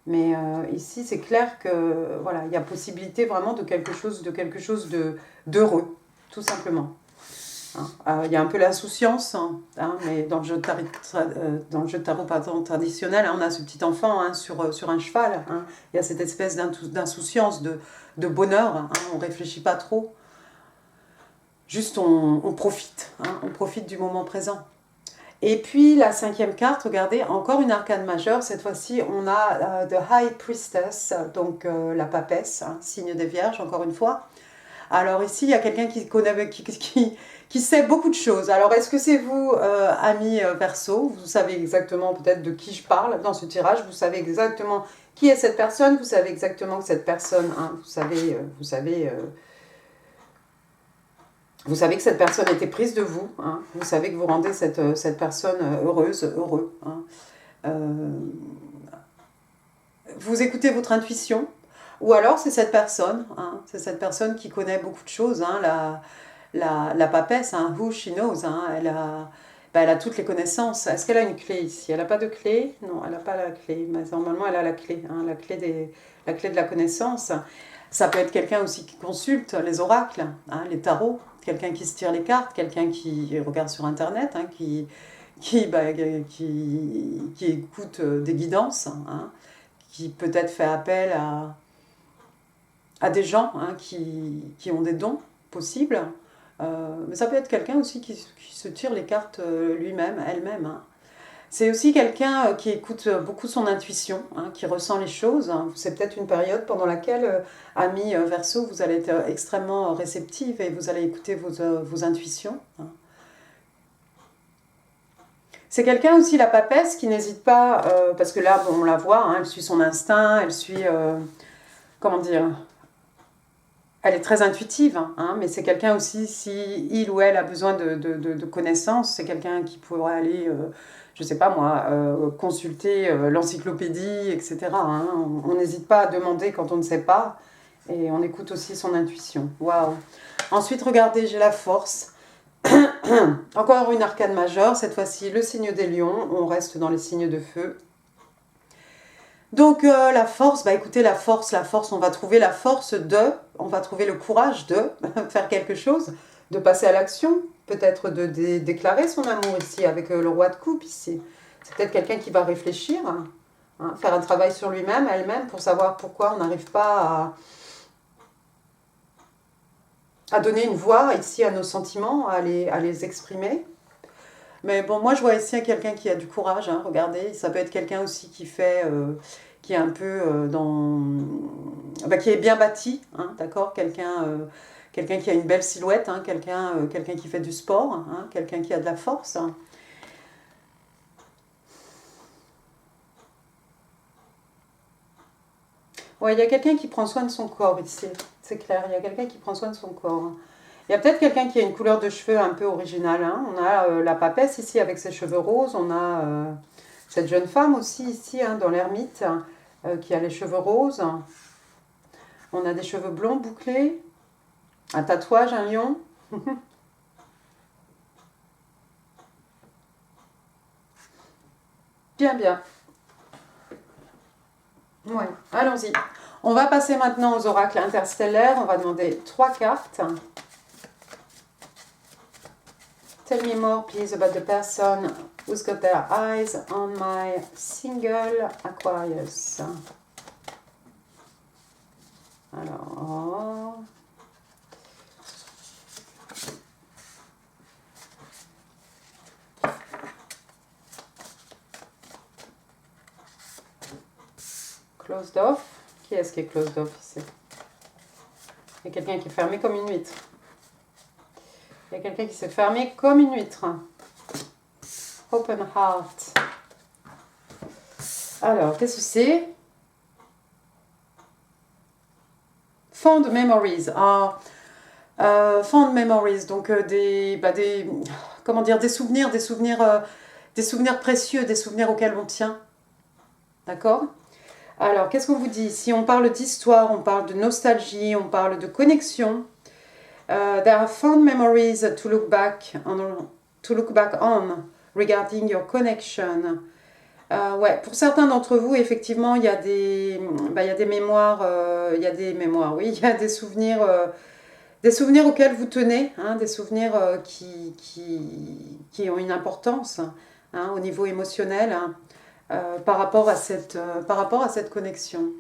Mais ici, c'est clair que voilà, il y a possibilité vraiment de quelque chose d'heureux, tout simplement. Il y a un peu l'insouciance, mais dans le jeu de tarot traditionnel, on a ce petit enfant sur un cheval. Il y a cette espèce d'insouciance, de bonheur. On ne réfléchit pas trop. Juste on profite. On profite du moment présent. Et puis la cinquième carte, regardez, encore une arcane majeure. Cette fois-ci, on a The High Priestess, donc la papesse, signe des vierges, encore une fois. Alors ici, il y a quelqu'un qui sait beaucoup de choses. Alors, est-ce que c'est vous, amis Verseau? Vous savez exactement peut-être de qui je parle dans ce tirage. Vous savez exactement qui est cette personne. Vous savez exactement que cette personne, vous savez que cette personne était prise de vous. Vous savez que vous rendez cette personne heureuse, heureux. Vous écoutez votre intuition. Ou alors c'est cette personne qui connaît beaucoup de choses, la papesse, who she knows, elle a toutes les connaissances. Est-ce qu'elle a une clé ici? Elle n'a pas de clé? Non, elle n'a pas la clé, mais normalement elle a la clé, la clé de la connaissance. Ça peut être quelqu'un aussi qui consulte les oracles, les tarots, quelqu'un qui se tire les cartes, quelqu'un qui regarde sur internet, qui écoute des guidances, qui peut-être fait appel à des gens qui ont des dons possibles. Mais ça peut être quelqu'un aussi qui se tire les cartes lui-même, elle-même. C'est aussi quelqu'un qui écoute beaucoup son intuition, qui ressent les choses. C'est peut-être une période pendant laquelle, amis Verseau, vous allez être extrêmement réceptive et vous allez écouter vos intuitions. C'est quelqu'un aussi, la papesse, qui n'hésite pas, parce que là, on la voit, elle suit son instinct, elle suit, comment dire, elle est très intuitive, mais c'est quelqu'un aussi, si il ou elle a besoin de connaissances, c'est quelqu'un qui pourrait aller, je ne sais pas moi, consulter l'encyclopédie, etc. On n'hésite pas à demander quand on ne sait pas. Et on écoute aussi son intuition. Waouh. Ensuite, regardez, j'ai la force. Encore une arcane majeure, cette fois-ci le signe des lions. On reste dans les signes de feu. Donc la force, bah écoutez, la force, on va trouver la force on va trouver le courage de faire quelque chose, de passer à l'action, peut-être de déclarer son amour ici avec le roi de coupe ici. C'est peut-être quelqu'un qui va réfléchir, hein, faire un travail sur lui-même, elle-même, pour savoir pourquoi on n'arrive pas à donner une voix ici à nos sentiments, à les exprimer. Mais bon, moi je vois ici quelqu'un qui a du courage, hein, regardez, ça peut être quelqu'un aussi qui fait, qui est un peu qui est bien bâti, hein, d'accord, quelqu'un qui a une belle silhouette, hein, quelqu'un qui fait du sport, hein, quelqu'un qui a de la force. Ouais, il y a quelqu'un qui prend soin de son corps ici, c'est clair, il y a quelqu'un qui prend soin de son corps. Il y a peut-être quelqu'un qui a une couleur de cheveux un peu originale. Hein. On a la papesse ici avec ses cheveux roses. On a cette jeune femme aussi ici hein, dans l'ermite qui a les cheveux roses. On a des cheveux blonds bouclés. Un tatouage, un lion. Bien, bien. Ouais, allons-y. On va passer maintenant aux oracles interstellaires. On va demander 3 cartes. Tell me more, please, about the person who's got their eyes on my single Aquarius. Alors... Closed off. Qui est-ce qui est closed off ici? Il y a quelqu'un qui est fermé comme une huître. Il y a quelqu'un qui s'est fermé comme une huître. Open heart. Alors, qu'est-ce que c'est? Fond memories. Fond memories. Donc, comment dire, des souvenirs précieux, des souvenirs auxquels on tient. D'accord? Alors, qu'est-ce qu'on vous dit? Si on parle d'histoire, on parle de nostalgie, on parle de connexion. There are fond memories to look back on regarding your connection. Ouais, pour certains d'entre vous, effectivement, il y a des mémoires, oui, il y a des souvenirs auxquels vous tenez, hein, des souvenirs qui ont une importance hein, au niveau émotionnel hein, par rapport à cette connexion.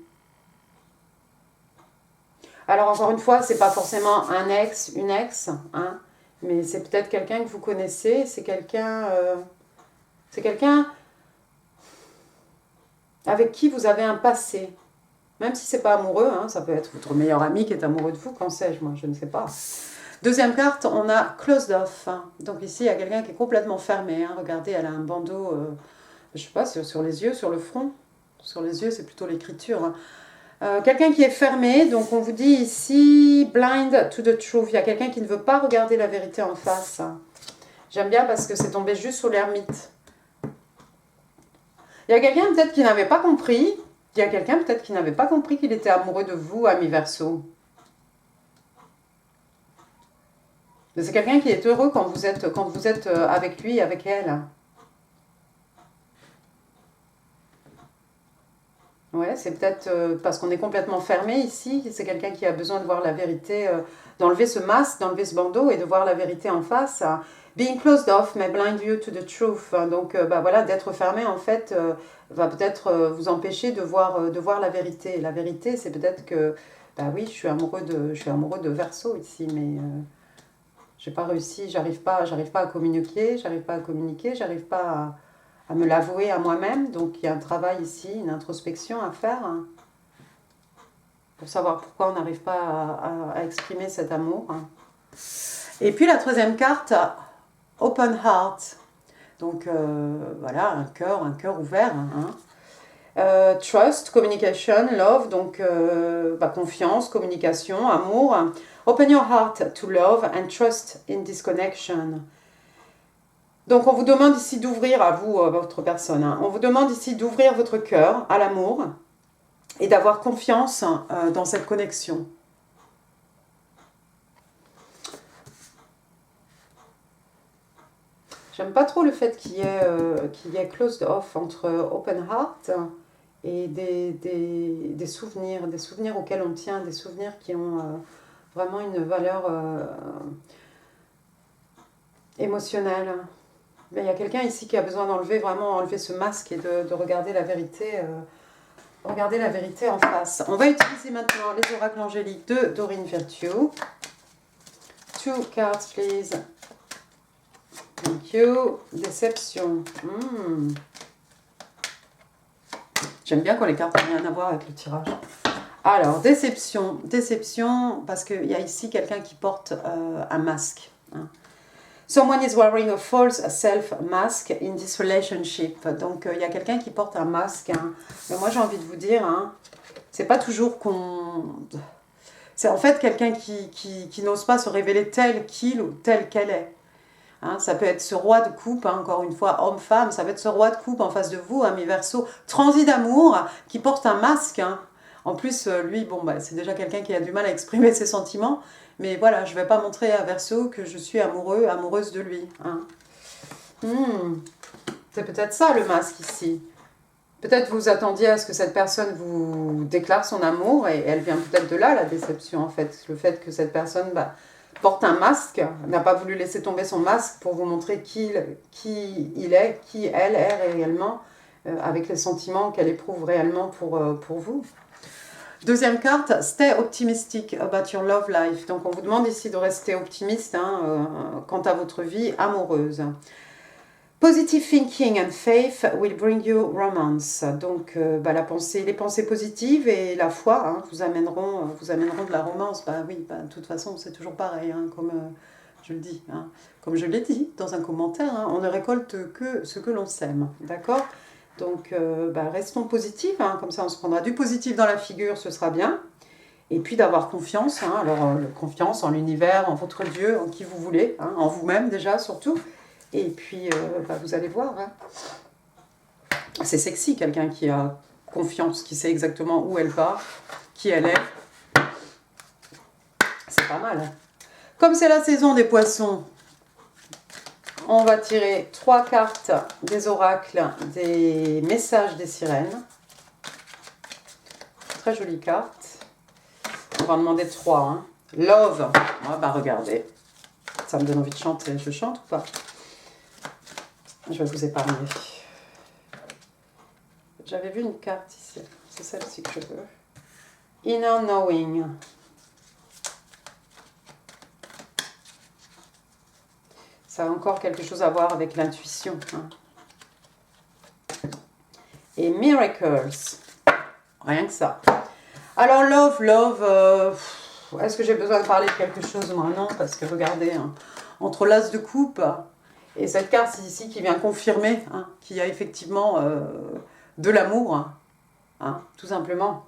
Alors encore une fois, c'est pas forcément un ex, une ex, hein, mais c'est peut-être quelqu'un que vous connaissez, c'est quelqu'un avec qui vous avez un passé. Même si c'est pas amoureux, hein, ça peut être votre meilleur ami qui est amoureux de vous, qu'en sais-je, moi, je ne sais pas. Deuxième carte, on a closed off. Donc ici, il y a quelqu'un qui est complètement fermé. Hein. Regardez, elle a un bandeau, je sais pas, sur les yeux, sur le front. Sur les yeux, c'est plutôt l'écriture. Hein. Quelqu'un qui est fermé, donc on vous dit ici, blind to the truth. Il y a quelqu'un qui ne veut pas regarder la vérité en face. J'aime bien parce que c'est tombé juste sur l'ermite. Il y a quelqu'un peut-être qui n'avait pas compris. Il y a quelqu'un peut-être qui n'avait pas compris qu'il était amoureux de vous, ami Verseau. Mais c'est quelqu'un qui est heureux quand vous êtes avec lui, avec elle. Ouais, c'est peut-être parce qu'on est complètement fermé ici. C'est quelqu'un qui a besoin de voir la vérité, d'enlever ce masque, d'enlever ce bandeau et de voir la vérité en face. Being closed off may blind you to the truth. Donc, voilà, d'être fermé, en fait, va peut-être vous empêcher de voir la vérité. La vérité, c'est peut-être que, oui, je suis amoureux de Verseau ici, mais j'ai pas réussi, j'arrive pas à communiquer, j'arrive pas à me l'avouer à moi-même. Donc, il y a un travail ici, une introspection à faire hein, pour savoir pourquoi on n'arrive pas à exprimer cet amour. Hein. Et puis, la troisième carte, Open Heart. Donc, voilà, un cœur ouvert. Hein. Trust, communication, love, donc confiance, communication, amour. Open your heart to love and trust in this connection. Donc, on vous demande ici d'ouvrir à vous, votre personne. Hein. On vous demande ici d'ouvrir votre cœur à l'amour et d'avoir confiance dans cette connexion. J'aime pas trop le fait qu'il y ait closed off entre open heart et des souvenirs auxquels on tient, des souvenirs qui ont vraiment une valeur émotionnelle. Mais il y a quelqu'un ici qui a besoin d'enlever ce masque et de regarder la vérité en face. On va utiliser maintenant les oracles angéliques de Doreen Virtue. 2 cards, please. Thank you. Déception. J'aime bien quand les cartes n'ont rien à voir avec le tirage. Alors, déception. Déception, parce qu'il y a ici quelqu'un qui porte un masque. Hein. Someone is wearing a false self-mask in this relationship. Donc, il y a quelqu'un qui porte un masque. Hein. Mais moi, j'ai envie de vous dire, hein, c'est pas toujours qu'on... C'est en fait quelqu'un qui n'ose pas se révéler tel qu'il ou telle qu'elle est. Hein, ça peut être ce roi de coupe, hein, encore une fois, homme-femme, ça peut être ce roi de coupe en face de vous, ami Verseau, transi d'amour, qui porte un masque. Hein. En plus, lui, bon, bah, c'est déjà quelqu'un qui a du mal à exprimer ses sentiments, mais voilà, je ne vais pas montrer à Verseau que je suis amoureux, amoureuse de lui. Hein. C'est peut-être ça le masque ici. Peut-être vous attendiez à ce que cette personne vous déclare son amour, et elle vient peut-être de là, la déception, en fait. Le fait que cette personne... porte un masque, n'a pas voulu laisser tomber son masque pour vous montrer qui il est, qui elle est réellement, avec les sentiments qu'elle éprouve réellement pour vous. Deuxième carte, stay optimistic about your love life. Donc on vous demande ici de rester optimiste quant à votre vie amoureuse. Positive thinking and faith will bring you romance. Donc les pensées positives et la foi vous amèneront de la romance. Oui, de toute façon c'est toujours pareil, hein, comme je le dis. Hein. Comme je l'ai dit dans un commentaire, hein, on ne récolte que ce que l'on sème. D'accord ? Donc restons positifs, hein, comme ça on se prendra du positif dans la figure, ce sera bien. Et puis d'avoir confiance, hein, alors confiance en l'univers, en votre Dieu, en qui vous voulez, hein, en vous-même déjà surtout. Et puis, vous allez voir, hein. C'est sexy, quelqu'un qui a confiance, qui sait exactement où elle va, qui elle est. C'est pas mal. Comme c'est la saison des poissons, on va tirer 3 cartes des oracles, des messages des sirènes. Très jolie carte. On va en demander 3. Hein. Love. Regardez. Ça me donne envie de chanter. Je chante ou pas ? Je vais vous épargner. J'avais vu une carte ici. C'est celle-ci que je veux. Inner Knowing. Ça a encore quelque chose à voir avec l'intuition. Hein. Et Miracles. Rien que ça. Alors, love. Est-ce que j'ai besoin de parler de quelque chose ? Moi, non, parce que regardez, hein, entre l'as de coupe... Et cette carte ici qui vient confirmer qu'il y a effectivement de l'amour, tout simplement.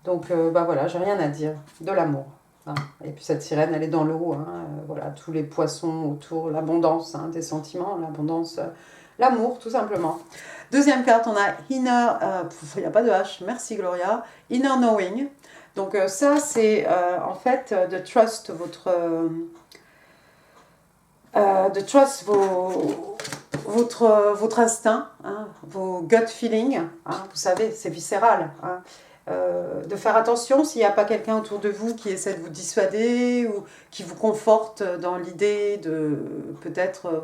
Donc voilà, j'ai rien à dire, de l'amour. Hein. Et puis cette sirène, elle est dans l'eau, voilà, tous les poissons autour, l'abondance des sentiments, l'abondance, l'amour, tout simplement. Deuxième carte, on a Inner, il n'y a pas de H, merci Gloria, Inner Knowing. Donc ça, c'est en fait de trust de trust votre instinct, vos gut feelings, vous savez, c'est viscéral. De faire attention s'il n'y a pas quelqu'un autour de vous qui essaie de vous dissuader ou qui vous conforte dans l'idée de peut-être,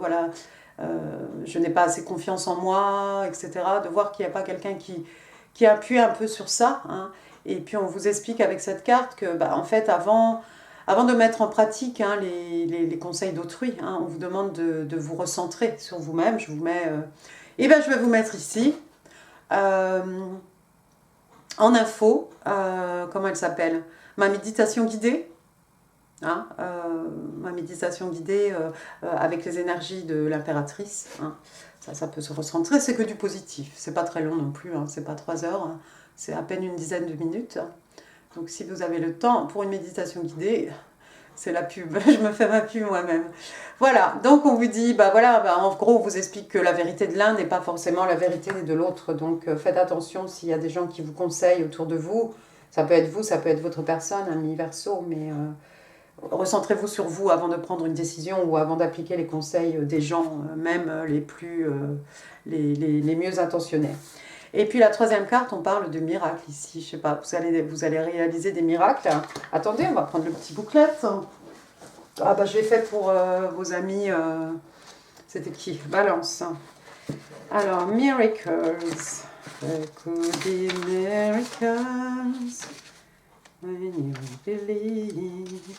je n'ai pas assez confiance en moi, etc. De voir qu'il n'y a pas quelqu'un qui appuie un peu sur ça. Hein. Et puis on vous explique avec cette carte que, en fait, avant de mettre en pratique les conseils d'autrui, on vous demande de vous recentrer sur vous-même. Je vous mets... je vais vous mettre ici, en info, comment elle s'appelle ? Ma méditation guidée. Ma méditation guidée avec les énergies de l'impératrice. Ça peut se recentrer, c'est que du positif. C'est pas très long non plus, c'est pas 3 heures, c'est à peine une dizaine de minutes. Donc si vous avez le temps pour une méditation guidée, c'est la pub, je me fais ma pub moi-même. Voilà, donc on vous dit, en gros on vous explique que la vérité de l'un n'est pas forcément la vérité de l'autre. Donc faites attention s'il y a des gens qui vous conseillent autour de vous. Ça peut être vous, ça peut être votre personne, ami Verseau, mais recentrez-vous sur vous avant de prendre une décision ou avant d'appliquer les conseils des gens, même les mieux intentionnés. Et puis la troisième carte, on parle de miracle ici. Je sais pas, vous allez réaliser des miracles. Attendez, on va prendre le petit booklet. Ah bah je l'ai fait pour vos amis. C'était qui? Balance. Alors, miracles. There could be miracles when you believe.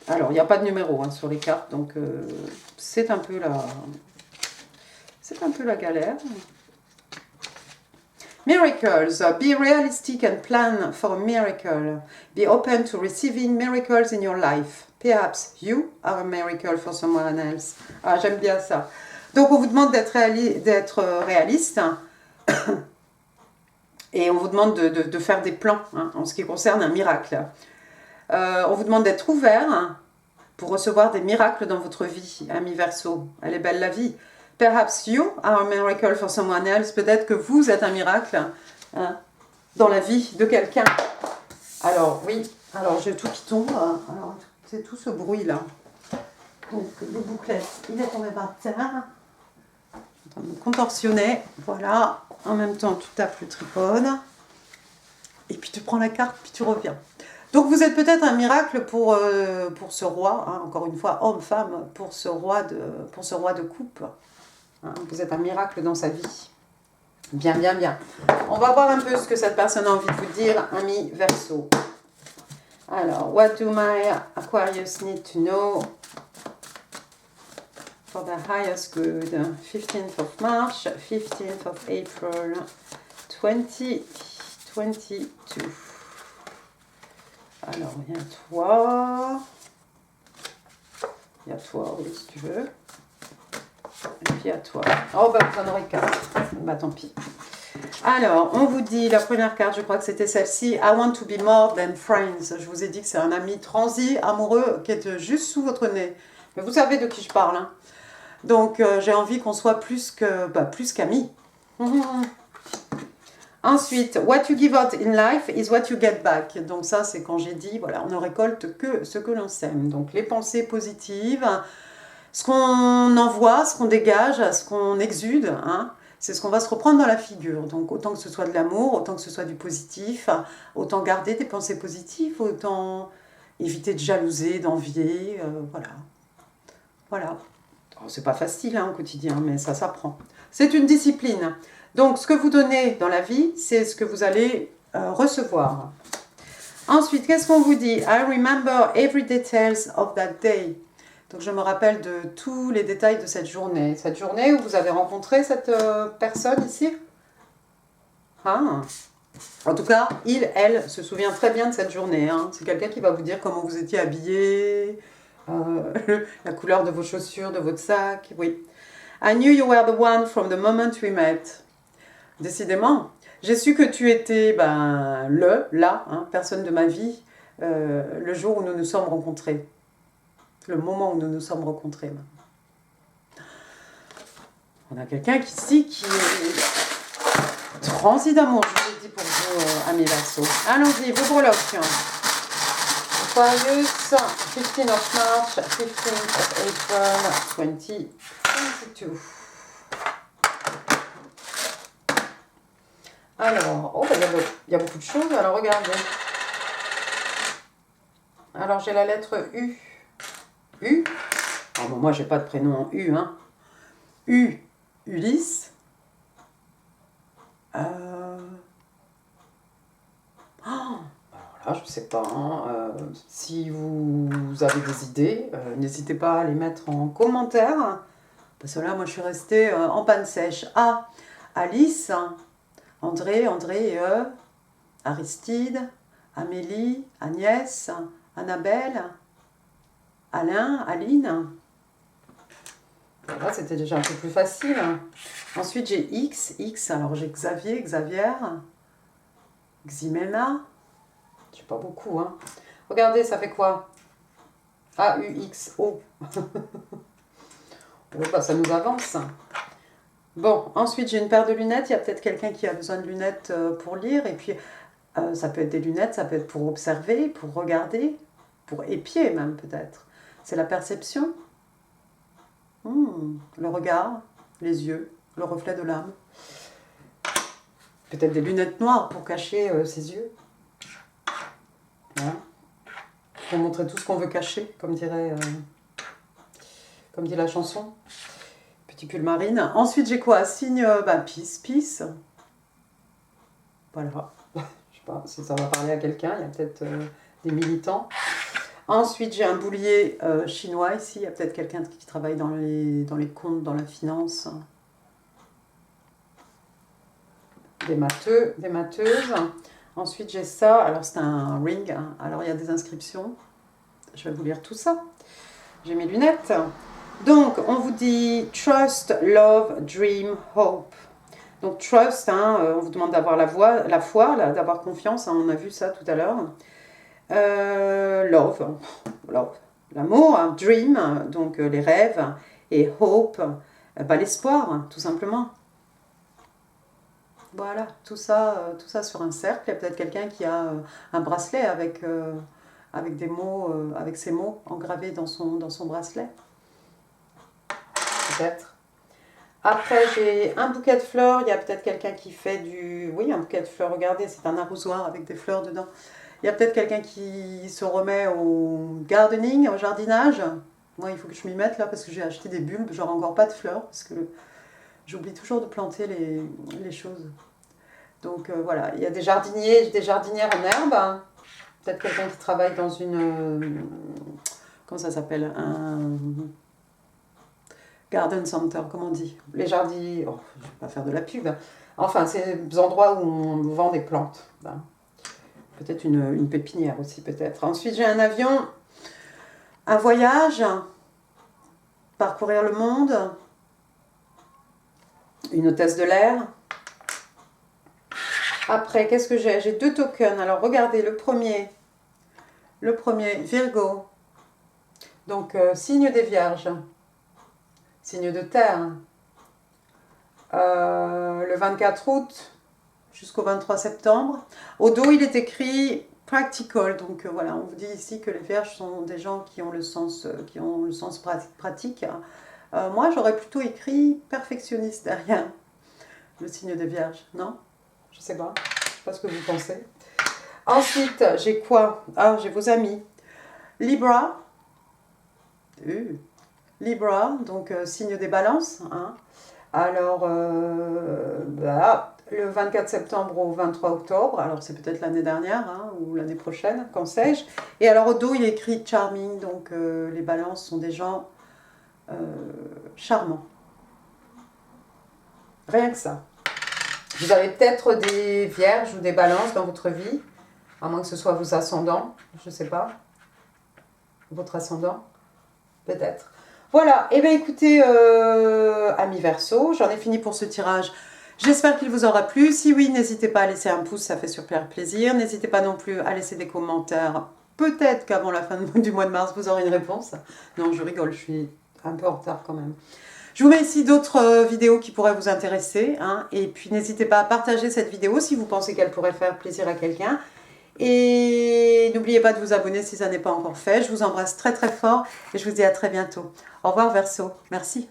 Alors, il n'y a pas de numéro hein, sur les cartes, donc c'est un peu la galère. Miracles. Be realistic and plan for a miracle. Be open to receiving miracles in your life. Perhaps you are a miracle for someone else. Ah, j'aime bien ça. Donc, on vous demande d'être réaliste. Et on vous demande de faire des plans hein, en ce qui concerne un miracle. On vous demande d'être ouvert hein, pour recevoir des miracles dans votre vie, ami Verseau. Elle est belle la vie. Perhaps you are a miracle for someone else. Peut-être que vous êtes un miracle hein, dans la vie de quelqu'un. Alors, oui. Alors, j'ai tout qui tombe. Alors, c'est tout ce bruit-là. Donc, le bouclet, il est tombé par terre. Je suis en train de me contorsionner. Voilà. En même temps, tu tapes le tripode. Et puis, tu prends la carte, puis tu reviens. Donc, vous êtes peut-être un miracle pour ce roi. Hein, encore une fois, homme-femme, pour ce roi de coupe. Hein, vous êtes un miracle dans sa vie. Bien, bien, bien. On va voir un peu ce que cette personne a envie de vous dire, ami Verseau. Alors, what do my Aquarius need to know for the highest good? 15th of March, 15th of April, 2022. Alors, il y a toi. Il y a toi, oui, si tu veux. Et puis à toi. Oh, bah, vous en aurez 4. Bah, tant pis. Alors, on vous dit, la première carte, je crois que c'était celle-ci. I want to be more than friends. Je vous ai dit que c'est un ami transi, amoureux, qui est juste sous votre nez. Mais vous savez de qui je parle. Hein. Donc, j'ai envie qu'on soit plus qu'amis. Ensuite, what you give out in life is what you get back. Donc ça, c'est quand j'ai dit, voilà, on ne récolte que ce que l'on sème. Donc, les pensées positives, ce qu'on envoie, ce qu'on dégage, ce qu'on exude, hein, c'est ce qu'on va se reprendre dans la figure. Donc, autant que ce soit de l'amour, autant que ce soit du positif, autant garder des pensées positives, autant éviter de jalouser, d'envier, voilà. Voilà. C'est pas facile hein, au quotidien, mais ça s'apprend. C'est une discipline. Donc, ce que vous donnez dans la vie, c'est ce que vous allez recevoir. Ensuite, qu'est-ce qu'on vous dit? I remember every details of that day. Donc, je me rappelle de tous les détails de cette journée. Cette journée où vous avez rencontré cette personne ici. Ah. En tout cas, elle se souvient très bien de cette journée. Hein. C'est quelqu'un qui va vous dire comment vous étiez habillé, la couleur de vos chaussures, de votre sac. Oui. I knew you were the one from the moment we met. Décidément. J'ai su que tu étais la personne de ma vie, le jour où nous nous sommes rencontrés. Le moment où nous nous sommes rencontrés. On a quelqu'un ici qui est transi d'amour, je vous l'ai dit pour vous, amis Verseau. Allons-y, vos breloques. Aquarius, 15th of March, 15th of April, 2022. Alors, il y a beaucoup de choses, alors regardez. Alors, j'ai la lettre U. U. Oh, bon, moi, j'ai pas de prénom en U. Hein. U. Ulysse. Alors là, je sais pas. Hein. Si vous avez des idées, n'hésitez pas à les mettre en commentaire. Parce que là, moi, je suis restée en panne sèche. A. Alice. André, Aristide, Amélie, Agnès, Annabelle, Alain, Aline. Là, c'était déjà un peu plus facile. Ensuite, j'ai X, alors j'ai Xavier, Ximena. Je sais pas beaucoup, hein. Regardez, ça fait quoi? A-U-X-O. Ça nous avance. Bon, ensuite j'ai une paire de lunettes. Il y a peut-être quelqu'un qui a besoin de lunettes pour lire. Et puis Ça peut être des lunettes, ça peut être pour observer, pour regarder, pour épier même peut-être. C'est la perception, le regard, les yeux, le reflet de l'âme. Peut-être des lunettes noires pour cacher ses yeux. Voilà. Pour montrer tout ce qu'on veut cacher, comme dit la chanson. Petit pull marine. Ensuite, j'ai quoi? Signe, peace, peace. Voilà. Je sais pas si ça va parler à quelqu'un. Il y a peut-être des militants. Ensuite, j'ai un boulier chinois ici. Il y a peut-être quelqu'un qui travaille dans les comptes, dans la finance. Des matheuses. Ensuite, j'ai ça. Alors, c'est un ring. Alors, il y a des inscriptions. Je vais vous lire tout ça. J'ai mes lunettes. Donc, on vous dit Trust, Love, Dream, Hope. Donc, Trust, on vous demande d'avoir la foi, d'avoir confiance. On a vu ça tout à l'heure. Love, l'amour. Dream, donc les rêves. Et Hope, l'espoir, tout simplement. Voilà, tout ça sur un cercle. Il y a peut-être quelqu'un qui a un bracelet avec des mots, avec ces mots engravés dans son bracelet. Peut-être. Après, j'ai un bouquet de fleurs. Il y a peut-être quelqu'un qui fait oui, un bouquet de fleurs. Regardez, c'est un arrosoir avec des fleurs dedans. Il y a peut-être quelqu'un qui se remet au gardening, au jardinage. Moi, il faut que je m'y mette là parce que j'ai acheté des bulbes. J'aurai encore pas de fleurs parce que j'oublie toujours de planter les choses. Donc voilà, il y a des jardiniers, des jardinières en herbe. Peut-être quelqu'un qui travaille dans une... comment ça s'appelle? Un garden center, comment on dit? Les jardins... Oh, je ne vais pas faire de la pub. Enfin, c'est des endroits où on vend des plantes. Peut-être une pépinière aussi, peut-être. Ensuite, j'ai un avion, un voyage, parcourir le monde, une hôtesse de l'air. Après, qu'est-ce que j'ai? J'ai 2 tokens. Alors, regardez, le premier, Virgo. Donc, signe des vierges. Signe de terre. Le 24 août jusqu'au 23 septembre. Au dos, il est écrit practical. Donc, voilà, on vous dit ici que les vierges sont des gens qui ont le sens pratique. Moi, j'aurais plutôt écrit perfectionniste derrière le signe des vierges. Non? Je sais pas ce que vous pensez. Ensuite, j'ai quoi? Ah, j'ai vos amis. Libra. Libra, donc signe des balances. Alors, le 24 septembre au 23 octobre, alors c'est peut-être l'année dernière ou l'année prochaine, qu'en sais-je. Et alors au dos, il est écrit charming, donc les balances sont des gens charmants. Rien que ça. Vous avez peut-être des vierges ou des balances dans votre vie, à moins que ce soit vos ascendants, je ne sais pas. Votre ascendant, peut-être. Voilà, et bien écoutez, amis Verseau, j'en ai fini pour ce tirage. J'espère qu'il vous aura plu. Si oui, n'hésitez pas à laisser un pouce, ça fait super plaisir. N'hésitez pas non plus à laisser des commentaires. Peut-être qu'avant la fin du mois de mars, vous aurez une réponse. Non, je rigole, je suis un peu en retard quand même. Je vous mets ici d'autres vidéos qui pourraient vous intéresser. Et puis n'hésitez pas à partager cette vidéo si vous pensez qu'elle pourrait faire plaisir à quelqu'un. Et n'oubliez pas de vous abonner si ça n'est pas encore fait. Je vous embrasse très très fort et je vous dis à très bientôt. Au revoir Verseau. Merci.